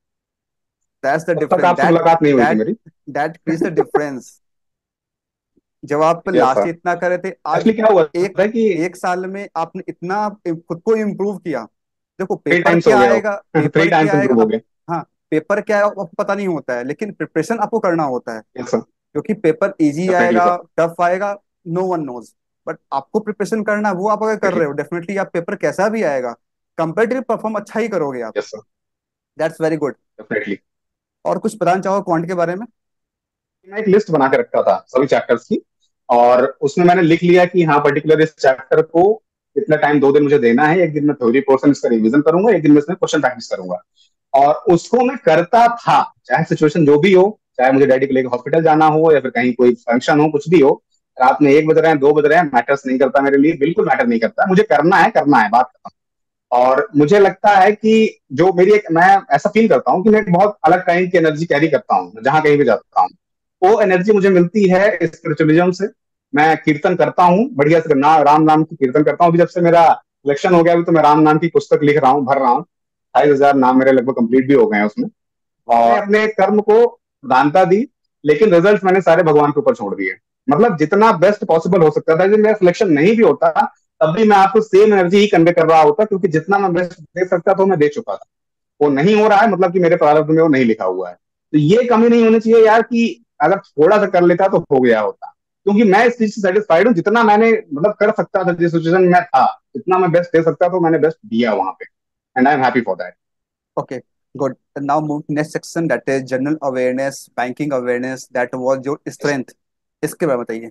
That's the तब तक डिफरेंस, आपसे दैट मुलाकात नहीं हुई थी दैट मेरी। That creates the difference. जब आप यस लास्ट सर। इतना करे थे, आज एक्चुअली क्या हुआ एक था कि एक साल में आपने इतना खुद को इम्प्रूव किया। देखो थ्री पेपर टाइम्स हो क्या गया आएगा, हो। थ्री पेपर टाइम्स क्या आएगा इंप्रूव हो अब। गया। हाँ, पेपर क्या है आपको पता नहीं होता है, लेकिन प्रिपरेशन आपको करना होता है। Yes sir. क्योंकि पेपर इजी डेफिनेटली आएगा, सर। टफ आएगा, नो वन नोज। बट आपको प्रिपरेशन करना है, वो आप अगर कर रहे डेफिनेटली। हो डेफिनेटली आप पेपर कैसा भी आएगा कंपेरेटिव परफॉर्म अच्छा ही करोगे आप। Yes sir. That's very good. Definitely. और कुछ बताना चाहो क्वांट के बारे में? मैं एक लिस्ट बना के रखा था सभी चैप्टर्स की, और उसमें मैंने लिख लिया कि हाँ पर्टिकुलर इस चैप्टर को इतना टाइम 2 दिन मुझे देना है, एक दिन मैं थ्योरी पोर्शन इसका रिवीजन करूंगा, एक दिन में इसमें क्वेश्चन प्रैक्टिस करूंगा। और उसको मैं करता था, चाहे सिचुएशन जो भी हो, चाहे मुझे डैडी को लेकर हॉस्पिटल जाना हो या फिर कहीं कोई फंक्शन हो, कुछ भी हो, रात में 1 बज रहे हैं 2 बज रहे हैं, मैटर्स नहीं करता मेरे लिए, बिल्कुल मैटर नहीं करता, मुझे करना है बात खत्म। और मुझे लगता है कि जो मेरी एक, मैं ऐसा फील करता हूँ कि मैं एक बहुत अलग काइंड की एनर्जी कैरी करता हूँ जहां कहीं भी जाता हूँ। वो एनर्जी मुझे मिलती है स्पिरिचुअलिज्म से। मैं कीर्तन करता हूँ बढ़िया से, राम नाम की कीर्तन करता हूँ। अभी जब से मेरा इलेक्शन हो गया, अभी तो मैं राम नाम की पुस्तक लिख रहा हूँ, भर रहा हूँ। 28,000 नाम मेरे लगभग कंप्लीट भी हो गए हैं उसमें। और मैं अपने कर्म को प्रधानता दी, लेकिन रिजल्ट मैंने सारे भगवान के ऊपर छोड़ दिए। मतलब जितना बेस्ट पॉसिबल हो सकता था, जब मेरा सिलेक्शन नहीं भी होता तब भी मैं आपको सेम एनर्जी ही कन्वे कर रहा होता, क्योंकि जितना मैं बेस्ट दे सकता था मैं दे चुका था। वो नहीं हो रहा है मतलब कि मेरे प्रारब्ध में वो नहीं लिखा हुआ है। तो ये कमी नहीं होनी चाहिए यार, कि अगर थोड़ा सा कर लेता तो हो गया होता। क्योंकि मैं इस चीज से सेटिस्फाइड हूँ, जितना मैंने मतलब कर सकता था, जिस सिचुएशन में मैं था, जितना मैं बेस्ट दे सकता था मैंने बेस्ट दिया वहां पे, and I am happy for that. Okay, good. Now move next section, that is general awareness, banking awareness, that was your strength. इसके बारे में बताइए।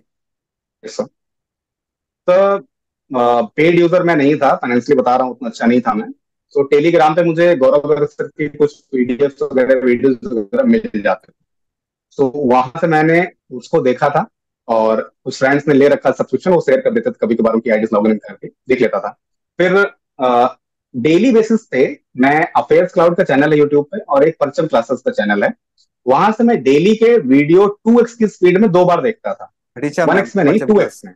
तो पेड यूजर मैं नहीं था, फाइनेंशियली बता रहा हूँ उतना अच्छा नहीं था मैं। तो टेलीग्राम पे मुझे गौरव अग्रवाल सर की कुछ पीडीएफ वगैरह वीडियोस वगैरह मिल जाते थे। तो वहां से मैंने उसको देखा था, और कुछ फ्रेंड्स ने ले रखा सब्सक्रिप्शन, वो शेयर कर देते थे कभी कभार, उनकी आईडी लॉग इन करके देख लेता था। फिर डेली बेसिस पे मैं अफेयर्स क्लाउड का चैनल है यूट्यूब पे, और एक परचम क्लासेस का चैनल है, वहां से मैं डेली के वीडियो 2x की स्पीड में 2 बार देखता था। ऋचा वन मैम, एक्स में नहीं, परचम 2x क्लास। में।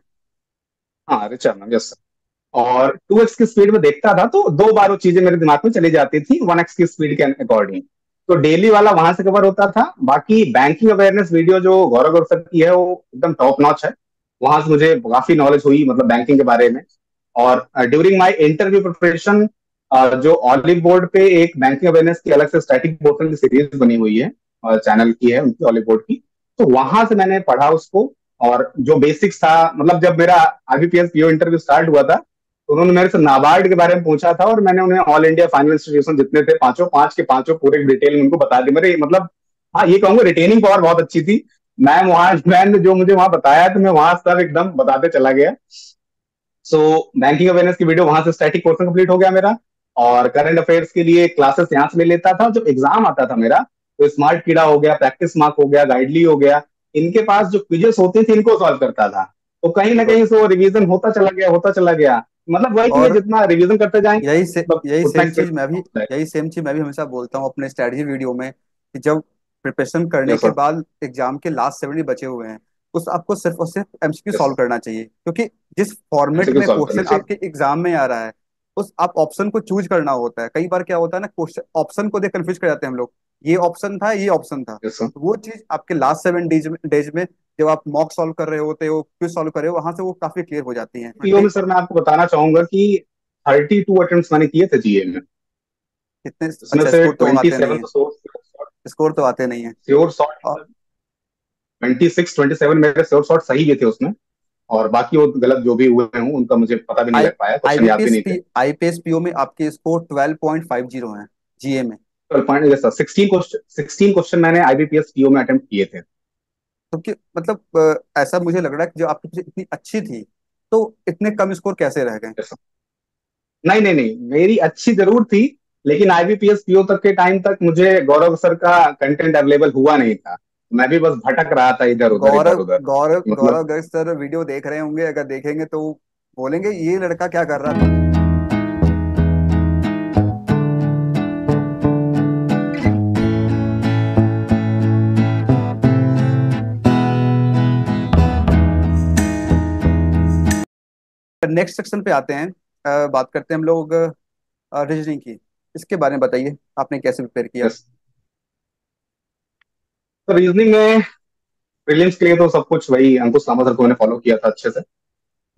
हाँ रिचा मैम, यस। और 2x की स्पीड में देखता था तो 2 बार वो चीजें मेरे दिमाग में चली जाती थी 1x की स्पीड के अकॉर्डिंग। तो डेली वाला वहां से कवर होता था। बाकी बैंकिंग अवेयरनेस वीडियो जो गौरव गौर सर की है, वो एकदम टॉप नॉच है। वहां से मुझे काफी नॉलेज हुई मतलब बैंकिंग के बारे में। और ड्यूरिंग माय इंटरव्यू प्रिपरेशन, जो ऑलिव बोर्ड पे एक बैंकिंग अवेयरनेस की अलग से स्टैटिक पोर्टल की सीरीज बनी हुई है, चैनल की है उनकी, ऑलिव बोर्ड की। तो वहां से मैंने पढ़ा उसको। और जो बेसिक्स था, मतलब जब मेरा आईबीपीएस पीओ इंटरव्यू स्टार्ट हुआ था, तो उन्होंने मेरे से नाबार्ड के बारे में पूछा था, और मैंने उन्हें ऑल इंडिया फाइनेंशियल इंस्टीट्यूशन जितने थे पांचों, पांच के पांचों पूरे डिटेल में उनको बता दी मेरे, मतलब हाँ ये कहूंगा रिटेनिंग पावर बहुत अच्छी थी। मैंने जो मुझे वहां बताया तो मैं वहां सब एकदम बताते चला गया। सो बैंकिंग अवेयरनेस की वीडियो वहां से स्टैटिक पोर्शन कंप्लीट हो गया मेरा। और करंट अफेयर्स के लिए क्लासेस यहाँ से ले लेता था। जब एग्जाम आता था मेरा, तो स्मार्ट कीड़ा हो गया, प्रैक्टिस मार्क हो गया, गाइडली हो गया, इनके पास जो क्विजेस होते थे इनको सॉल्व करता था। तो कहीं ना बिल्कुल। कहीं से वो रिवीजन होता चला गया, होता चला गया। मतलब वही चीज है, और जितना रिवीजन करते जाएंगे मतलब यही उतना सेम चीज एक्सपीरियंस मैं भी होता है। यही सेम चीज मैं भी हमेशा बोलता हूँ अपने स्ट्रेटजी वीडियो में, कि जब प्रिपरेशन करने यस के सर। बाद एग्जाम के लास्ट 70 बचे हुए हैं, उस आपको सिर्फ और सिर्फ एमसीक्यू यस, सॉल्व करना चाहिए, क्योंकि जिस फॉर्मेट एमसीक्यू में सॉल्व करने क्वेश्चन चाहिए। आपके एग्जाम में आ रहा है, उस आप ऑप्शन को चूज करना होता है। कई बार क्या होता है ना, क्वेश्चन ऑप्शन को देख कंफ्यूज कर जाते हैं हम लोग, ये ऑप्शन था, ये ऑप्शन था। Yes sir. तो वो चीज आपके लास्ट 7 डेज में जब आप मॉक सॉल्व कर रहे होते हो, क्विज सॉल्व कर रहे हो, वहां से वो काफी क्लियर हो जाती हैं। पीओ में सर मैं आपको बताना चाहूंगा कि 32 अटेम्प्ट मैंने किए थे जीए में। कितने? उसमें अच्छा, से स्कोर तो ट्वेंटी आते नहीं सेवन है। तो श्योर स्कोर तो आते नहीं है। शॉट, और 26 27 मेरे श्योर शॉट सही भी थे उसमें। और बाकी वो गलत जो भी हुए हूँ उनका मुझे पता भी नहीं आई लग पाया, क्वेश्चन याद भी आईबीपीएस नहीं थे। आईपीएस पीओ में आपके स्कोर 12.50 हैं, जीए में। 12 पॉइंट 16 क्वेश्चन मैंने आईबीपीएस पीओ में अटेम्प्ट किए थे। तो कि मतलब ऐसा मुझे लग रहा है कि जो आपकी चीजें इतनी अच्छी थी, तो इतने कम स्कोर कैसे रह गए? Yes, sir। नहीं नहीं नहीं, मेरी अच्छी जरूर थी, लेकिन आईबीपीएस पीओ तक के टाइम तक मुझे गौरव सर का कंटेंट अवेलेबल हुआ नहीं था। मैं भी बस भटक रहा था इधर उधर इधर गौरव उधर। गौरव मतलब गौरव गर्ग सर वीडियो देख रहे होंगे, अगर देखेंगे तो बोलेंगे ये लड़का क्या कर रहा था। नेक्स्ट सेक्शन पे आते हैं। बात करते हैं हम लोग रीजनिंग की। इसके बारे में बताइए, आपने कैसे प्रिपेयर किया? यस, तो रीजनिंग में प्रीलिम्स के लिए तो सब कुछ वही अंकुश रामा सर को मैंने फॉलो किया था अच्छे से।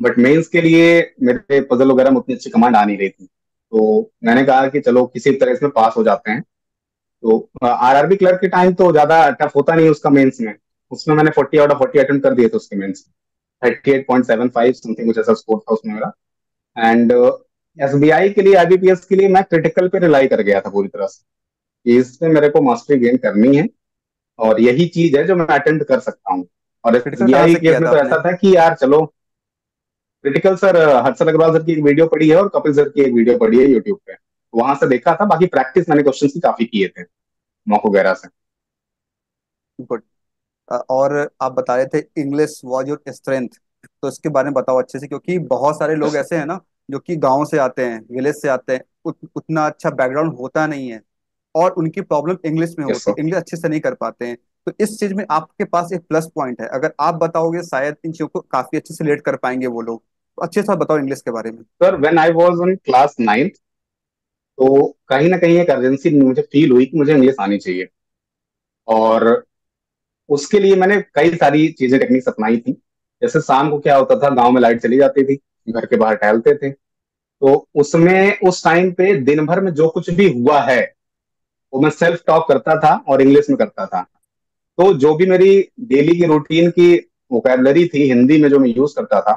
बट मेंस के लिए मेरे पजल वगैरह में उतनी अच्छी कमांड आ नहीं रही थी, तो मैंने कहा कि चलो किसी तरह इसमें पास हो जाते हैं। तो आरआरबी क्लर्क के टाइम तो ज्यादा टफ होता नहीं उसका मेंस में। उसमें मैंने 40 आउट ऑफ 40 अटेम्प्ट कर दिए थे उसके मेंस। 38.75 समथिंग कुछ ऐसा स्कोर था उसमें मेरा। एंड एसबीआई के लिए, आईबीपीएस के लिए मैं क्रिटिकल पे रिलाई कर गया था पूरी तरह से कि इसमें मेरे को मास्टरी गेन करनी है, और यही चीज है जो मैं अटेम्प्ट कर सकता हूँ। और क्रिटिकल कहाँ एसबीआई से केस किया में था तो आपने? ऐसा था कि यार चलो, critical sir Harshal Agrawal sir की एक वीडियो पड़ी है और कपिल सर की एक वीडियो पड़ी है यूट्यूब पे, वहां से देखा था। बाकी प्रैक्टिस मैंने क्वेश्चन की काफी किए थे मॉक वगैरह से। गुड। और आप बता रहे थे इंग्लिश वॉज योर स्ट्रेंथ, तो इसके बारे में बताओ अच्छे से, क्योंकि बहुत सारे लोग यस ऐसे हैं ना जो कि गांव से आते हैं, विलेज से आते हैं, उतना अच्छा बैकग्राउंड होता नहीं है, और उनकी प्रॉब्लम इंग्लिश में यस होती सर। है, इंग्लिश अच्छे से नहीं कर पाते हैं। तो इस चीज में आपके पास एक प्लस पॉइंट है, अगर आप बताओगे शायद इन चीजों को काफी अच्छे से लेट कर पाएंगे वो लोग। तो अच्छे से बताओ इंग्लिश के बारे में। Sir when I was in class 9th, तो कहीं ना कहीं एक अर्जेंसी मुझे फील हुई कि मुझे इंग्लिश आनी चाहिए। और उसके लिए मैंने कई सारी चीजें टेक्निक्स अपनाई थी। जैसे शाम को क्या होता था, गांव में लाइट चली जाती थी, घर के बाहर टहलते थे, तो उसमें उस टाइम पे दिन भर में जो कुछ भी हुआ है वो मैं सेल्फ टॉक करता था और इंग्लिश में करता था। तो जो भी मेरी डेली की रूटीन की वोकेबलरी थी हिंदी में जो मैं यूज करता था,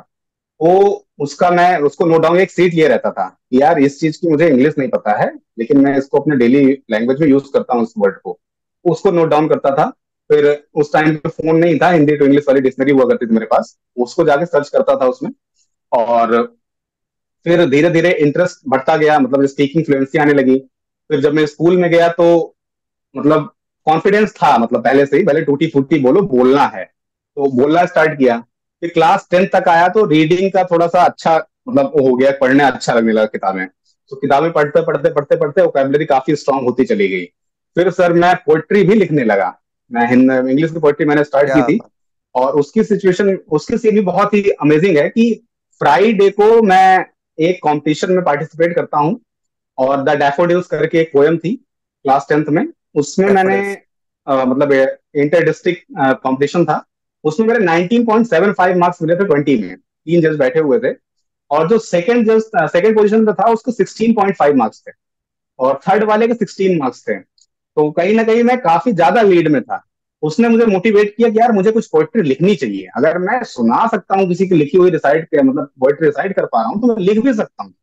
वो उसका मैं उसको नोट डाउन, एक सीट लिए रहता था कि यार इस चीज की मुझे इंग्लिश नहीं पता है, लेकिन मैं इसको अपने डेली लैंग्वेज में यूज करता हूँ इस वर्ड को। उसको नोट डाउन करता था। फिर उस टाइम पे फोन नहीं था, हिंदी टू इंग्लिश वाली डिक्शनरी हुआ करती थी मेरे पास, उसको जाके सर्च करता था उसमें। और फिर धीरे धीरे इंटरेस्ट बढ़ता गया, मतलब स्पीकिंग फ्लुएंसी आने लगी। फिर जब मैं स्कूल में गया तो मतलब कॉन्फिडेंस था, मतलब पहले से ही, पहले टूटी फूटी बोलो, बोलना है, तो बोलना स्टार्ट किया। फिर क्लास 10th तक आया तो रीडिंग का थोड़ा सा अच्छा, मतलब वो हो गया, पढ़ने अच्छा लगने लगा किताबें। तो किताबें पढ़ते पढ़ते पढ़ते पढ़ते वोकेबलरी काफी स्ट्रांग होती चली गई। फिर सर मैं पोइट्री भी लिखने लगा। मैं इंग्लिश की पोइट्री मैंने स्टार्ट की क्या थी। और उसकी सीन भी बहुत ही अमेजिंग है कि फ्राइडे को मैं एक कंपटीशन में पार्टिसिपेट करता हूँ। और द डैफोडिल्स करके एक पोयम थी क्लास 10th में। उसमें मैंने डेफोडिल्स? मतलब इंटर डिस्ट्रिक्ट कॉम्पिटिशन था। उसमें मेरे 19.75 मार्क्स मिले थे 20 में, तीन जज बैठे हुए थे। और जो सेकंड पोजीशन पे था उसको 16.5 मार्क्स थे, और थर्ड वाले के 16 मार्क्स थे। तो कहीं ना कहीं मैं काफी ज्यादा लीड में था। उसने मुझे मोटिवेट किया कि यार मुझे कुछ पोइट्री लिखनी चाहिए, अगर मैं सुना सकता हूँ किसी की लिखी हुई रिसाइट के, मतलब पोइट्री रिसाइट कर पा रहा हूँ, तो मैं लिख भी सकता हूँ।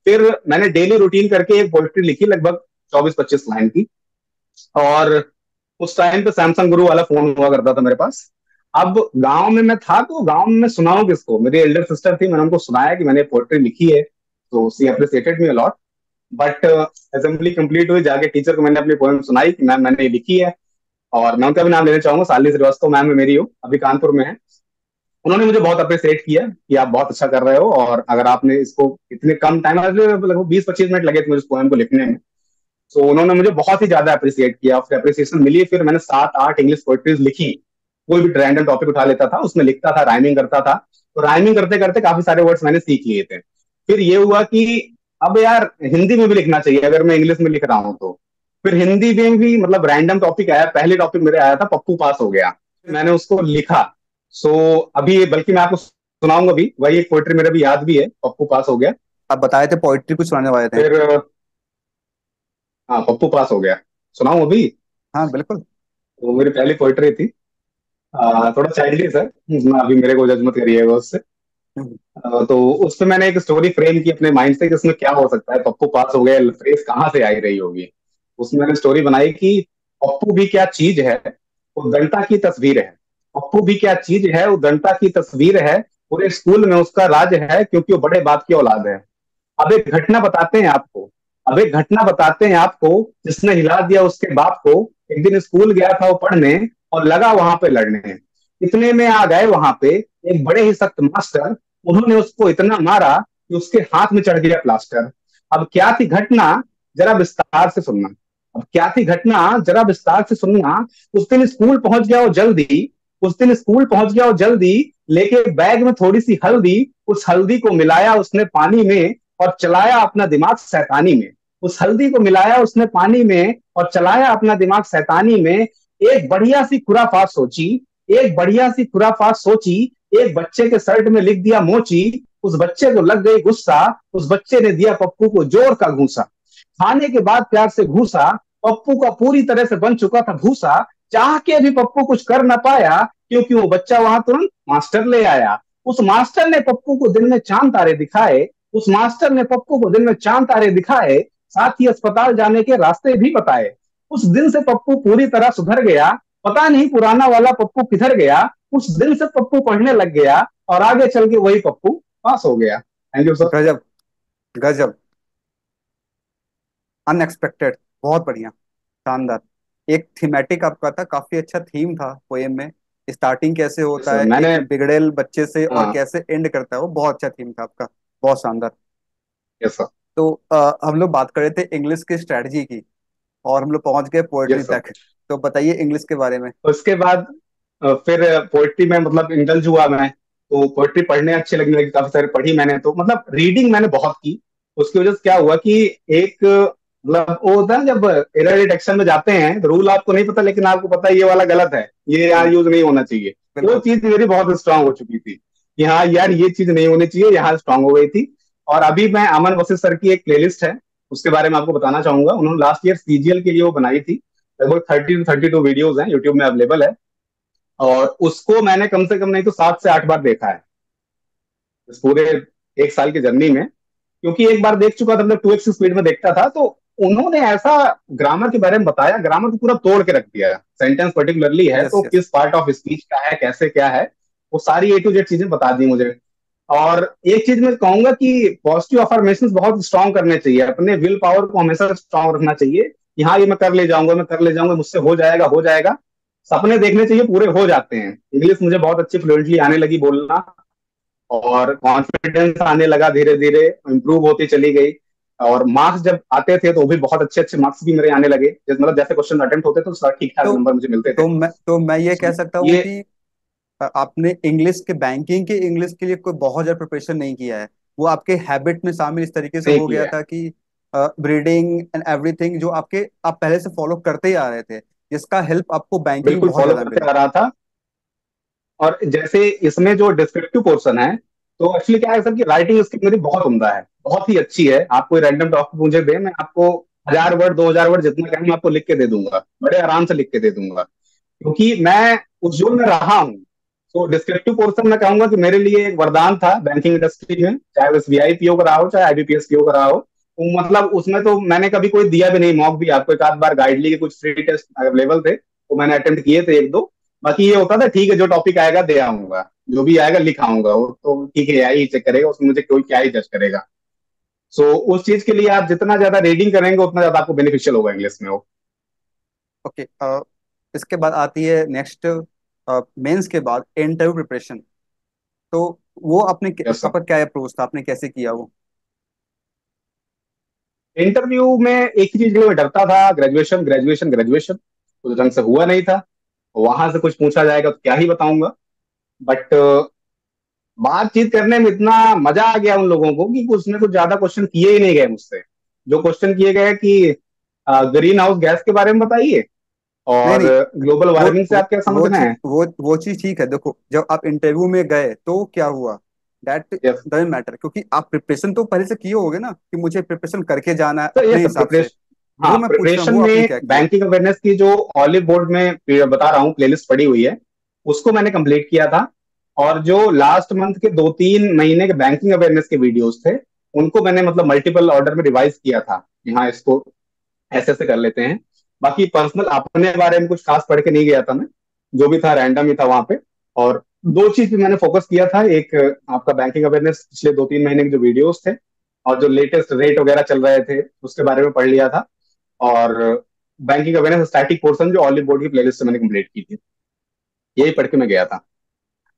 फिर मैंने डेली रूटीन करके एक पोइट्री लिखी लगभग 24-25 लाइन की। और उस टाइम पे सैमसंग गुरु वाला फोन हुआ करता था मेरे पास। अब गांव में मैं था, तो गांव में मैं सुनाऊं किसको, मेरी एल्डर सिस्टर थी, मैंने उनको सुनाया कि मैंने पोइट्री लिखी है। तो she appreciated me a lot. But assembly complete हुई, जाके टीचर को मैंने अपनी पोएम सुनाई कि मैम मैंने ये लिखी है। और मैं उनका भी नाम लेना चाहूंगा, शालिनी श्रीवास्तव मैम है मेरी, हो अभी कानपुर में है। उन्होंने मुझे बहुत अप्रिशिएट किया कि आप बहुत अच्छा कर रहे हो, और अगर आपने इसको इतने कम टाइम, लगभग 20-25 मिनट लगे थे मुझे इस पोएम को लिखने में। तो उन्होंने मुझे बहुत ही ज्यादा अप्रिशिएट किया, फिर अप्रिसिएशन मिली, फिर मैंने 7-8 इंग्लिश पोइट्रीज लिखी। कोई भी रैंडम टॉपिक उठा लेता था, उसमें लिखता था, राइमिंग करता था। तो राइमिंग करते करते काफी सारे वर्ड्स मैंने सीख लिए थे। फिर ये हुआ कि अब यार हिंदी में भी लिखना चाहिए, अगर मैं इंग्लिश में लिख रहा हूँ तो। फिर हिंदी में भी मतलब रैंडम टॉपिक आया, पहले टॉपिक मेरे आया था पप्पू पास हो गया। मैंने उसको लिखा। सो अभी बल्कि मैं आपको सुनाऊंगा भी, वही एक पोइट्री मेरे भी याद भी है, पप्पू पास हो गया। आप बताए थे पोइट्री कुछ सुनाने वाले थे। फिर हाँ, पप्पू पास हो गया, सुनाऊं अभी? हाँ बिल्कुल। वो मेरी पहली पोइट्री थी। थोड़ा चाइल्डिश है, अभी मेरे को जज मत करिएगा उससे। हम्म, तो उसमें मैंने एक स्टोरी फ्रेम की अपने माइंड से कि उसमें क्या हो सकता है, पप्पू पास हो गया फ्रेज कहाँ से आई रही होगी। उसमें मैंने स्टोरी बनाई कि पप्पू भी क्या चीज है, वो दंता की तस्वीर है। पप्पू भी क्या चीज है, वो दंता की तस्वीर है। पूरे स्कूल में उसका राज है, क्योंकि वो बड़े बाप की औलाद है। अब एक घटना बताते हैं आपको, अब एक घटना बताते हैं आपको, जिसने हिला दिया उसके बाप को। एक दिन स्कूल गया था वो पढ़ने, और लगा वहां पे लड़ने। इतने में आ गए वहां पे एक बड़े ही सख्त मास्टर। उन्होंने उसको इतना मारा कि उसके हाथ में चढ़ गया प्लास्टर। अब क्या थी घटना, जरा विस्तार से सुनना। अब क्या थी घटना, जरा विस्तार से सुनना। उस दिन स्कूल पहुंच गया वो जल्दी, उस दिन स्कूल पहुंच गया वो जल्दी, लेके बैग में थोड़ी सी हल्दी। उस हल्दी को मिलाया उसने पानी में, और चलाया अपना दिमाग शैतानी में। उस हल्दी को मिलाया उसने पानी में, और चलाया अपना दिमाग शैतानी में। एक बढ़िया सी खुराफात सोची, एक बढ़िया सी खुराफात सोची। एक बच्चे के शर्ट में लिख दिया मोची। उस बच्चे को लग गई गुस्सा, उस बच्चे ने दिया पप्पू को जोर का घूसा। खाने के बाद प्यार से घूसा, पप्पू का पूरी तरह से बन चुका था भूसा। चाह के भी पप्पू कुछ कर ना पाया, क्योंकि वो बच्चा वहां तुरंत मास्टर ले आया। उस मास्टर ने पप्पू को दिन में चांद तारे दिखाए, उस मास्टर ने पप्पू को दिन में चांद तारे दिखाए। साथ ही अस्पताल जाने के रास्ते भी बताए। उस दिन से पप्पू पूरी तरह सुधर गया, पता नहीं पुराना वाला पप्पू किधर गया। उस दिन से पप्पू पढ़ने लग गया, और आगे चल के वही पप्पू पास हो गया। Thank you sir. गजब, गजब, अनएक्सपेक्टेड, बहुत बढ़िया, शानदार। एक थीमेटिक आपका था, काफी अच्छा थीम था पोएम में। स्टार्टिंग कैसे होता सर है मैंने, एक बिगड़ेल बच्चे से, और हाँ, कैसे एंड करता है, वो बहुत अच्छा थीम था आपका, बहुत शानदार। यस सर, तो हम लोग बात कर रहे थे इंग्लिश की स्ट्रेटजी की, और हम लोग पहुंच गए पोएट्री यस सर। तक। तो बताइए इंग्लिश के बारे में। उसके बाद फिर पोइट्री में मतलब इंडल्ज हुआ मैं। तो पोइट्री पढ़ने अच्छी लगने लगी, काफी सारी पढ़ी मैंने, तो मतलब रीडिंग मैंने बहुत की। उसकी वजह से क्या हुआ कि एक मतलब वो होता है जब एरर डिटेक्शन में जाते हैं, तो रूल आपको नहीं पता, लेकिन आपको पता है ये वाला गलत है, ये हम्म, यहाँ यूज नहीं होना चाहिए। वो बिल्कुल। चीज मेरी बहुत स्ट्रांग हो चुकी थी कि हाँ यार ये चीज नहीं होनी चाहिए, यहाँ स्ट्रांग हो गई थी। और अभी मैं अमन वशिष्ठ सर की एक प्लेलिस्ट है, उसके बारे में आपको बताना चाहूंगा। उन्होंने लास्ट ईयर सीजीएल के लिए वो बनाई थी। लगभग 30 to 32 वीडियोज हैं, यूट्यूब में अवेलेबल है। और उसको मैंने कम से कम नहीं तो 7 से 8 बार देखा है, इस पूरे एक साल की जर्नी में। क्योंकि एक बार देख चुका था, मतलब 2x स्पीड में देखता था, तो उन्होंने ऐसा ग्रामर के बारे में बताया, ग्रामर को पूरा तोड़ के रख दिया। सेंटेंस पर्टिकुलरली है यस तो यस। किस पार्ट ऑफ स्पीच का है, कैसे क्या है, वो सारी A to Z चीजें बता दी मुझे। और एक चीज मैं कहूंगा कि पॉजिटिव अफर्मेशन बहुत स्ट्रांग करने चाहिए, अपने विल पावर को हमेशा स्ट्रांग रखना चाहिए कि हाँ ये मैं कर ले जाऊंगा, मैं कर ले जाऊंगा, मुझसे हो जाएगा, हो जाएगा। सपने देखने चाहिए, पूरे हो जाते हैं। इंग्लिश मुझे बहुत अच्छी फ्लुएंटली आने लगी बोलना, और कॉन्फिडेंस आने लगा, धीरे धीरे इंप्रूव होती चली गई। और मार्क्स जब आते थे तो वो भी बहुत अच्छे अच्छे मार्क्स भी मेरे आने लगे, मतलब जैसे क्वेश्चन अटेम्प्ट होते थे तो ठीक ठाक तो नंबर मुझे मिलते थे। तो मैं ये कह So, सकता हूँ ये कि आपने इंग्लिश के, बैंकिंग के इंग्लिश के लिए कोई बहुत ज्यादा प्रिपरेशन नहीं किया है। वो आपके हैबिट में शामिल इस तरीके से नहीं हो गया किया है। था कि रीडिंग एंड एवरीथिंग जो आपके, आप पहले से फॉलो करते ही आ रहे थे, जिसका हेल्प आपको बैंकिंग में बिल्कुल बहुत फॉलो ज्यादा करते मिला। आ रहा था। और जैसे इसमें जो डिस्क्रिप्टिव पोर्शन है, तो एक्चुअली क्या है सर कि राइटिंग स्किल मेरी बहुत उम्दा है, बहुत ही अच्छी है। आप कोई रैंडम टॉपिक मुझे दे, मैं आपको 1000 वर्ड 2000 वर्ड जितना कहें मैं आपको लिख के दे दूंगा, बड़े आराम से लिख के दे दूंगा, क्योंकि मैं उस जोन में रहा हूँ। तो डिस्क्रिप्टिव पोर्शन मैं कहूंगा कि मेरे लिए एक वरदान था बैंकिंग इंडस्ट्री में, चाहे एसबीआई पीओ का रहा हो, चाहे आईबीपीएस पीओ का रहा हो। तो मतलब उसमें तो मैंने कभी कोई दिया भी नहीं मॉक भी, आपको एक आध बार गाइडली के कुछ फ्री टेस्ट अवेलेबल थे तो मैंने अटेम्प्ट किए थे एक दो। बाकी ये होता था ठीक है जो टॉपिक आएगा दे आऊंगा, जो भी आएगा लिख आऊंगा, वो तो ठीक है यही चेक करेगा, उसमें मुझे कोई क्या ही जज करेगा। सो उस चीज के लिए आप जितना ज्यादा रीडिंग करेंगे उतना ज्यादा आपको बेनिफिशियल होगा इंग्लिश में वो। ओके। इसके बाद आती है नेक्स्ट मेंस के बाद इंटरव्यू प्रिपरेशन। तो वो आपने यस उसका सर। पर क्या अप्रोच था, आपने कैसे किया वो? इंटरव्यू में एक ही चीज के लिए मैं डरता था, ग्रेजुएशन ग्रेजुएशन ग्रेजुएशन, कुछ ढंग से हुआ नहीं था। वहां से कुछ पूछा जाएगा तो क्या ही बताऊंगा। बट बातचीत करने में इतना मजा आ गया उन लोगों को कि उसमें कुछ ज्यादा क्वेश्चन किए ही नहीं गए मुझसे। जो क्वेश्चन किए गए कि ग्रीन हाउस गैस के बारे में बताइए नहीं और नहीं, ग्लोबल वो वार्मिंग से वो आप क्या समझ वो रहे चीज हैं। वो चीज ठीक है। देखो, जब आप इंटरव्यू में गए तो क्या हुआ, दैट यस। डजेंट मैटर, क्योंकि आप प्रिपरेशन तो पहले से किए होगे ना, कि मुझे प्रिपरेशन करके जाना है तो ये अपने सब हिसाब से। प्रिपरेशन, हाँ वो मैं पूछ रहा हूँ, प्रिपरेशन वो आपने में क्या किया? बैंकिंग अवेयरनेस की जो ऑलिव बोर्ड में बता रहा हूँ प्लेलिस्ट पड़ी हुई है, उसको मैंने कंप्लीट किया था। और जो लास्ट मंथ के 2-3 महीने के बैंकिंग अवेयरनेस के वीडियोस थे, उनको मैंने मतलब मल्टीपल ऑर्डर में रिवाइज किया था। यहाँ इसको ऐसे ऐसे कर लेते हैं। बाकी पर्सनल अपने बारे में कुछ खास पढ़ के नहीं गया था मैं, जो भी था रैंडम ही था वहां पे। और दो चीज पे मैंने फोकस किया था, एक आपका बैंकिंग अवेयरनेस पिछले 2-3 महीने के जो वीडियोस थे, और जो लेटेस्ट रेट वगैरह चल रहे थे उसके बारे में पढ़ लिया था। और बैंकिंग अवेयरनेस स्टैटिक पोर्शन जो ऑलिव बोर्ड की प्लेलिस्ट से मैंने कंप्लीट की थी, यही पढ़ के मैं गया था।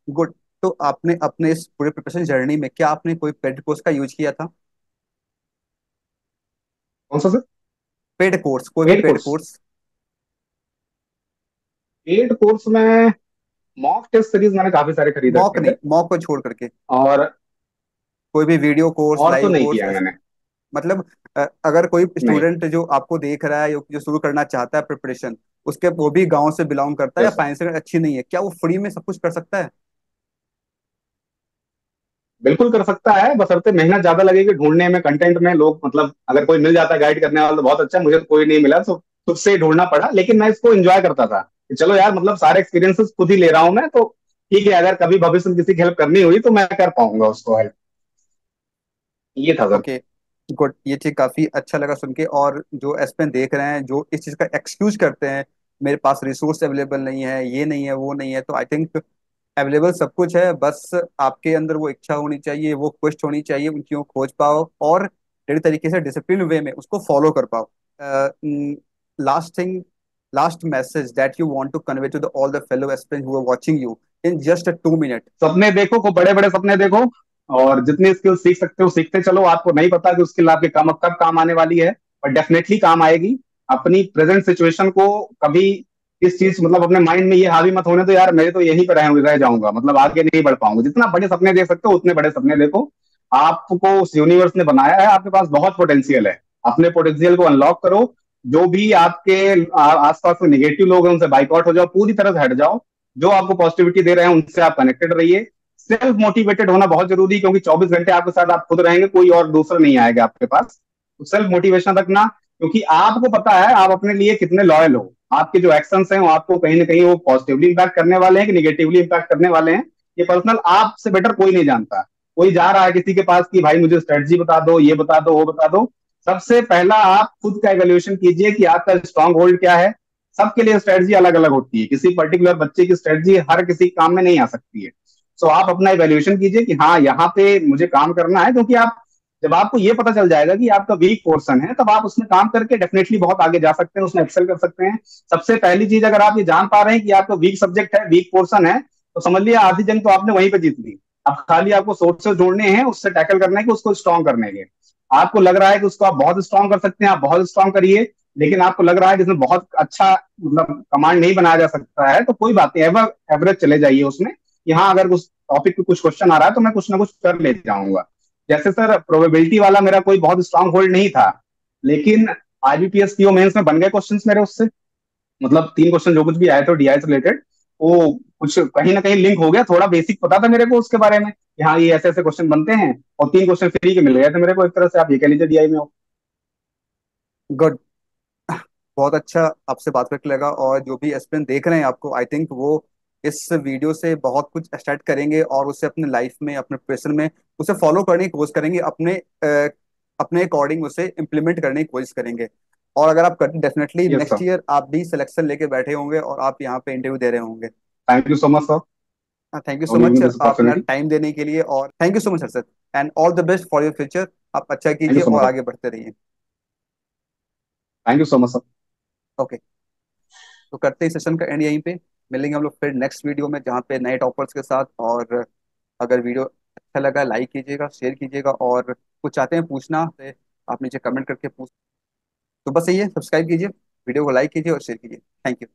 गुड। तो आपने अपने इस पूरे प्रिपरेशन जर्नी में क्या आपने कोई पेड कोर्स का यूज किया था? कौन सा सर? पेड कोर्स, कोई भी paid paid course? Course? Paid course में मॉक टेस्ट सीरीज मैंने काफी सारे खरीद मॉक रखे नहीं, थे। मॉक को छोड़ करके और कोई भी वीडियो कोर्स, और तो लाइव नहीं कोर्स किया है मैंने। मतलब अगर कोई नहीं। स्टूडेंट जो आपको देख रहा है, जो शुरू करना चाहता है प्रिपरेशन, उसके वो भी गांव से बिलोंग करता है या यस। फाइनेंशियल अच्छी नहीं है, क्या वो फ्री में सब कुछ कर सकता है? बिल्कुल कर सकता है, बशर्ते मेहनत ज्यादा लगेगी ढूंढने में, कंटेंट में। लोग मतलब अगर कोई मिल जाता है गाइड करने वाला तो बहुत अच्छा, मुझे तो कोई नहीं मिला तो खुद से ही ढूंढना पड़ा। लेकिन मैं इसको एंजॉय करता था कि चलो यार, मतलब सारे एक्सपीरियंसेस खुद ही ले रहा हूं मैं, तो ठीक है, अगर कभी भविष्य में किसी की हेल्प करनी हुई तो मैं कर पाऊंगा उसको हेल्प। ये था सर। Okay, good. ये चीज काफी अच्छा लगा सुन के। और जो एस्पेन देख रहे हैं जो इस चीज का एक्सक्यूज करते हैं, मेरे पास रिसोर्स अवेलेबल नहीं है, ये नहीं है, वो नहीं है, तो आई थिंक अवेलेबल सब कुछ है। बस आपके अंदर वो इच्छा होनी चाहिए, वो क्वेस्ट होनी चाहिए, उनकी वो खोज पाओ और तेरे तरीके से डिसिप्लिन वे में उसको फॉलो कर पाओ। Last thing, last message that you want to convey to the all the fellow aspirants who are watching you in just 2 minute. सपने देखो, खूब बड़े बड़े सपने देखो, और जितनी स्किल सीख सकते हो सीखते चलो। आपको नहीं पता कि उसकी स्किल आपके काम कब काम आने वाली है, पर डेफिनेटली काम आएगी। अपनी प्रेजेंट सिचुएशन को कभी इस चीज मतलब अपने माइंड में ये हावी मत होने दो यार मेरे तो यहीं पर रह जाऊंगा, मतलब आगे नहीं बढ़ पाऊंगा। जितना बड़े सपने देख सकते हो उतने बड़े सपने देखो। आपको उस यूनिवर्स ने बनाया है, आपके पास बहुत पोटेंशियल है। अपने पोटेंशियल को अनलॉक करो। जो भी आपके आसपास में निगेटिव लोग हैं उनसे बाइकआउट हो जाओ, पूरी तरह से हट जाओ। जो आपको पॉजिटिविटी दे रहे हैं उनसे आप कनेक्टेड रहिए। सेल्फ मोटिवेटेड होना बहुत जरूरी है, क्योंकि 24 घंटे आपके साथ आप खुद रहेंगे, कोई और दूसरा नहीं आएगा आपके पास। तो सेल्फ मोटिवेशन रखना, क्योंकि आपको पता है आप अपने लिए कितने लॉयल हो। आपके जो एक्शंस हैं वो आपको कहीं ना कहीं वो पॉजिटिवली इंपैक्ट करने वाले हैं कि निगेटिवली इंपैक्ट करने वाले हैं, ये पर्सनल आपसे बेटर कोई नहीं जानता। कोई जा रहा है किसी के पास कि भाई मुझे स्ट्रेटजी बता दो, ये बता दो, वो बता दो। सबसे पहला आप खुद का एवेल्यूएशन कीजिए कि आपका स्ट्रांग होल्ड क्या है। सबके लिए स्ट्रेटजी अलग अलग होती है, किसी पर्टिकुलर बच्चे की स्ट्रेटजी हर किसी काम में नहीं आ सकती है। सो आप अपना इवेल्युएशन कीजिए कि हाँ यहाँ पे मुझे काम करना है, क्योंकि आप जब आपको ये पता चल जाएगा कि आपका वीक पोर्शन है, तब आप उसमें काम करके डेफिनेटली बहुत आगे जा सकते हैं, उसमें एक्सेल कर सकते हैं। सबसे पहली चीज, अगर आप ये जान पा रहे हैं कि आपका वीक सब्जेक्ट है, वीक पोर्शन है, तो समझ लिया आधी जंग तो आपने वहीं पे जीत ली। अब खाली आपको सोर्सेस जोड़ने हैं, उससे टैकल करना है कि उसको स्ट्रॉन्ग करने के। आपको लग रहा है कि उसको आप बहुत स्ट्रॉन्ग कर सकते हैं, आप बहुत स्ट्रॉन्ग करिए। लेकिन आपको लग रहा है कि इसमें बहुत अच्छा मतलब कमांड नहीं बनाया जा सकता है, तो कोई बात नहीं, एवरेज चले जाइए उसमें। यहाँ अगर उस टॉपिक पे कुछ क्वेश्चन आ रहा है तो मैं कुछ ना कुछ कर ले जाऊंगा। जैसे सर प्रोबेबिलिटी वाला मेरा कोई बहुत स्ट्रांग होल्ड नहीं था, लेकिन आईबीपीएस पीओ मेंस में बन गए क्वेश्चंस मेरे उससे। मतलब 3 क्वेश्चन जो कुछ भी आए थे डीआई से रिलेटेड, वो कुछ कहीं ना कहीं लिंक हो गया, थोड़ा बेसिक पता था मेरे को उसके बारे में कि हाँ ये ऐसे ऐसे क्वेश्चन बनते हैं। और 3 क्वेश्चन फ्री के मिल गए थे मेरे को, एक तरह से आप ये कह लीजिए डीआई में हो। गुड। बहुत अच्छा आपसे बात करके लगा। और जो भी एस्पिरेंट देख रहे हैं आपको, आई थिंक वो इस वीडियो से बहुत कुछ स्टार्ट करेंगे और उसे अपने लाइफ में, अपने प्रेशर में उसे फॉलो करने की कोशिश करेंगे, अपने अकॉर्डिंग उसे इम्प्लीमेंट करने की कोशिश करेंगे। और अगर आप करते, definitely yes next sir. Year आप भी सिलेक्शन लेके बैठे होंगे और आप यहाँ पे इंटरव्यू दे रहे होंगे। Thank you so much sir thank you so for much giving this अपना अपॉर्चुनिटी। टाइम देने के लिए, और thank you so much Harshad. And all the best for your future. आप अच्छा थैंक यू कीजिए सो मच और सर। आगे बढ़ते रहिए। Thank you so much sir. Okay. तो करते हैं सेशन का एंड यहीं पे। मिलेंगे हम लोग फिर नेक्स्ट वीडियो में, जहाँ पे नए टॉपर्स के साथ। और अगर वीडियो अच्छा लगा लाइक कीजिएगा, शेयर कीजिएगा, और कुछ चाहते हैं पूछना तो आप नीचे कमेंट करके पूछ। तो बस यही है, सब्सक्राइब कीजिए, वीडियो को लाइक कीजिए और शेयर कीजिए। Thank you.